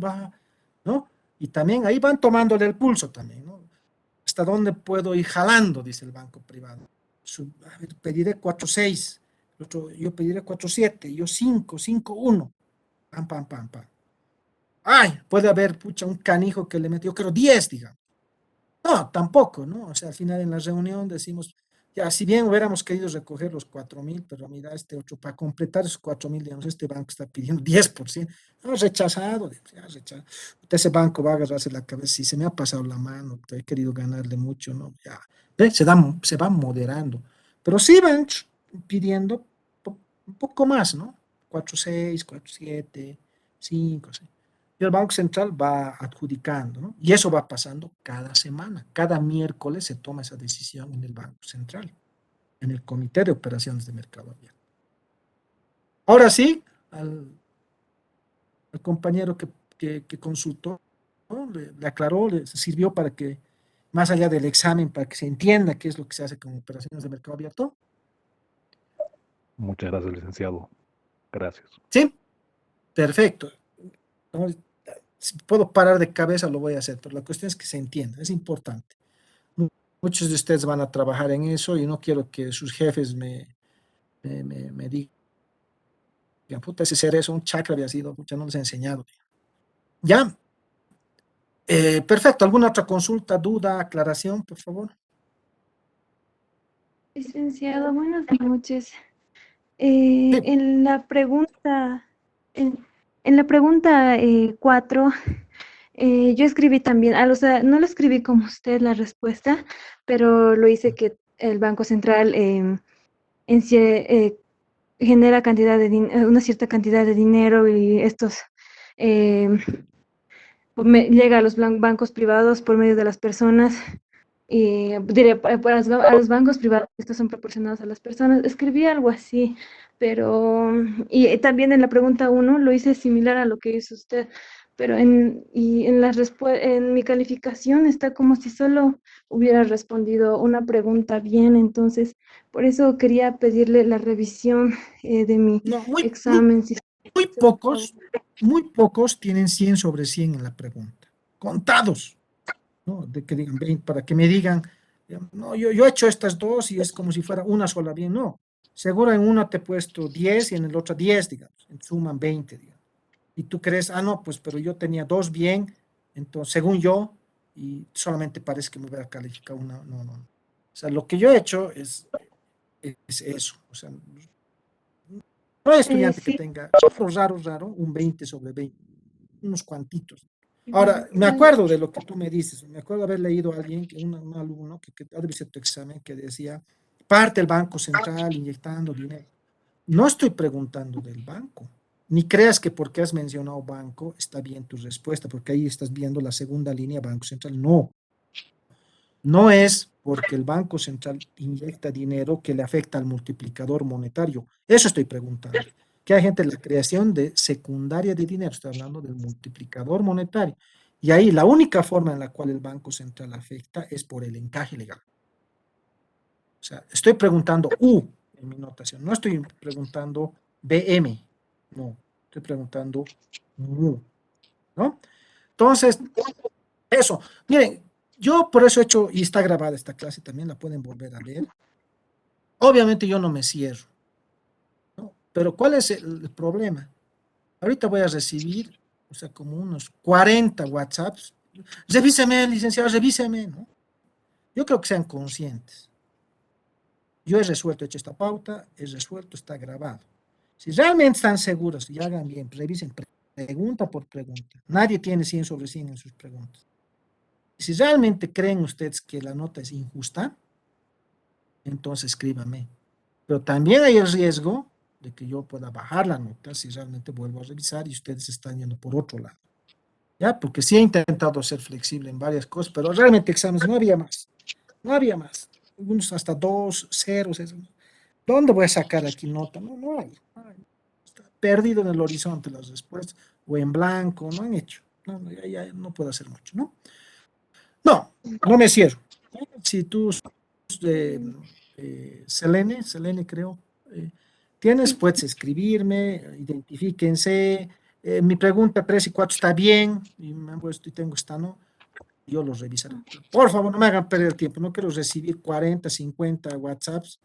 ¿no? Y también ahí van tomándole el pulso también, ¿no? ¿Hasta dónde puedo ir jalando? Dice el banco privado. Pediré 4.6, yo pediré 4.7, yo 5, 5.1. Pam, pam, pam, pam. Ay, puede haber, pucha, un canijo que le metió, yo creo 10, digamos. No, tampoco, ¿no? O sea, al final en la reunión decimos, ya, si bien hubiéramos querido recoger los 4.000, pero mira, este otro, para completar esos 4.000, digamos, este banco está pidiendo 10%. No, rechazado, ya rechazado. Ese banco va a agarrarse la cabeza, si se me ha pasado la mano, he querido ganarle mucho, ¿no? Ya, ¿ve? Se van moderando. Pero sí van pidiendo un poco más, ¿no? 4.6, 4.7, 5, 6. Y el Banco Central va adjudicando, ¿no? Y eso va pasando cada semana. Cada miércoles se toma esa decisión en el Banco Central, en el Comité de Operaciones de Mercado Abierto. Ahora sí, al compañero que consultó, ¿no? le aclaró, le sirvió para que más allá del examen para que se entienda qué es lo que se hace con operaciones de mercado abierto? Muchas gracias, licenciado. Gracias. Sí, perfecto. No, si puedo parar de cabeza lo voy a hacer, pero la cuestión es que se entienda, es importante. Muchos de ustedes van a trabajar en eso y no quiero que sus jefes me digan, puta, ese ser es un chakra había sido, ya no les he enseñado. Ya, perfecto. ¿Alguna otra consulta, duda, aclaración, por favor? Licenciado, buenas noches. Sí. En la pregunta, en la pregunta 4, yo escribí también, o sea, no lo escribí como usted la respuesta, pero lo hice que el Banco Central genera una cierta cantidad de dinero y estos llega a los bancos privados por medio de las personas. Y diré, a los bancos privados, estos son proporcionados a las personas. Escribí algo así, pero, y también en la pregunta 1 lo hice similar a lo que hizo usted, pero en mi calificación está como si solo hubiera respondido una pregunta bien, entonces, por eso quería pedirle la revisión de mi No, examen. muy pocos tienen 100 sobre 100 en la pregunta. Contados. ¿No? De que digan 20, para que me digan, no, yo he hecho estas dos y es como si fuera una sola bien, no. Seguro en una te he puesto 10 y en el otro 10, digamos, suman 20, digamos. Y tú crees, no, pues, pero yo tenía dos bien, entonces, según yo, y solamente parece que me hubiera calificado una, no, no. O sea, lo que yo he hecho es eso, o sea, no hay estudiante que Sí. tenga, raro, un 20 sobre 20, unos cuantitos. Ahora, me acuerdo de lo que tú me dices, me acuerdo haber leído a alguien, un alumno, que ha de ser tu examen, que decía, parte el Banco Central inyectando dinero. No estoy preguntando del banco, ni creas que porque has mencionado banco está bien tu respuesta, porque ahí estás viendo la segunda línea Banco Central. No, no es porque el Banco Central inyecta dinero que le afecta al multiplicador monetario. Eso estoy preguntando. Que hay gente en la creación de secundaria de dinero, estoy hablando del multiplicador monetario. Y ahí la única forma en la cual el Banco Central afecta es por el encaje legal. O sea, estoy preguntando U en mi notación, no estoy preguntando BM, no, estoy preguntando MU, ¿no? Entonces, eso, miren, yo por eso he hecho, y está grabada esta clase, también la pueden volver a ver. Obviamente yo no me cierro, ¿no? Pero ¿cuál es el problema? Ahorita voy a recibir, o sea, como unos 40 WhatsApps. Revíseme, licenciado, revíseme, ¿no? Yo creo que sean conscientes. Yo he resuelto, he hecho esta pauta, he resuelto, está grabado. Si realmente están seguros y hagan bien, revisen pregunta por pregunta. Nadie tiene 100 sobre 100 en sus preguntas. Si realmente creen ustedes que la nota es injusta, entonces escríbame. Pero también hay el riesgo de que yo pueda bajar la nota si realmente vuelvo a revisar y ustedes están yendo por otro lado. ¿Ya? Porque sí he intentado ser flexible en varias cosas, pero realmente exámenes no había más. No había más. Algunos hasta 2, 0. ¿Dónde voy a sacar aquí nota? No, no hay. Está perdido en el horizonte las respuestas, o en blanco, no han hecho. No, ya no puedo hacer mucho, ¿no? No, no me cierro. Si tú, Selene creo, tienes, puedes escribirme, identifíquense. Mi pregunta 3 y 4 está bien, y me han puesto y tengo esta, ¿no? Yo los revisaré. Por favor, no me hagan perder el tiempo, no quiero recibir 40, 50 WhatsApps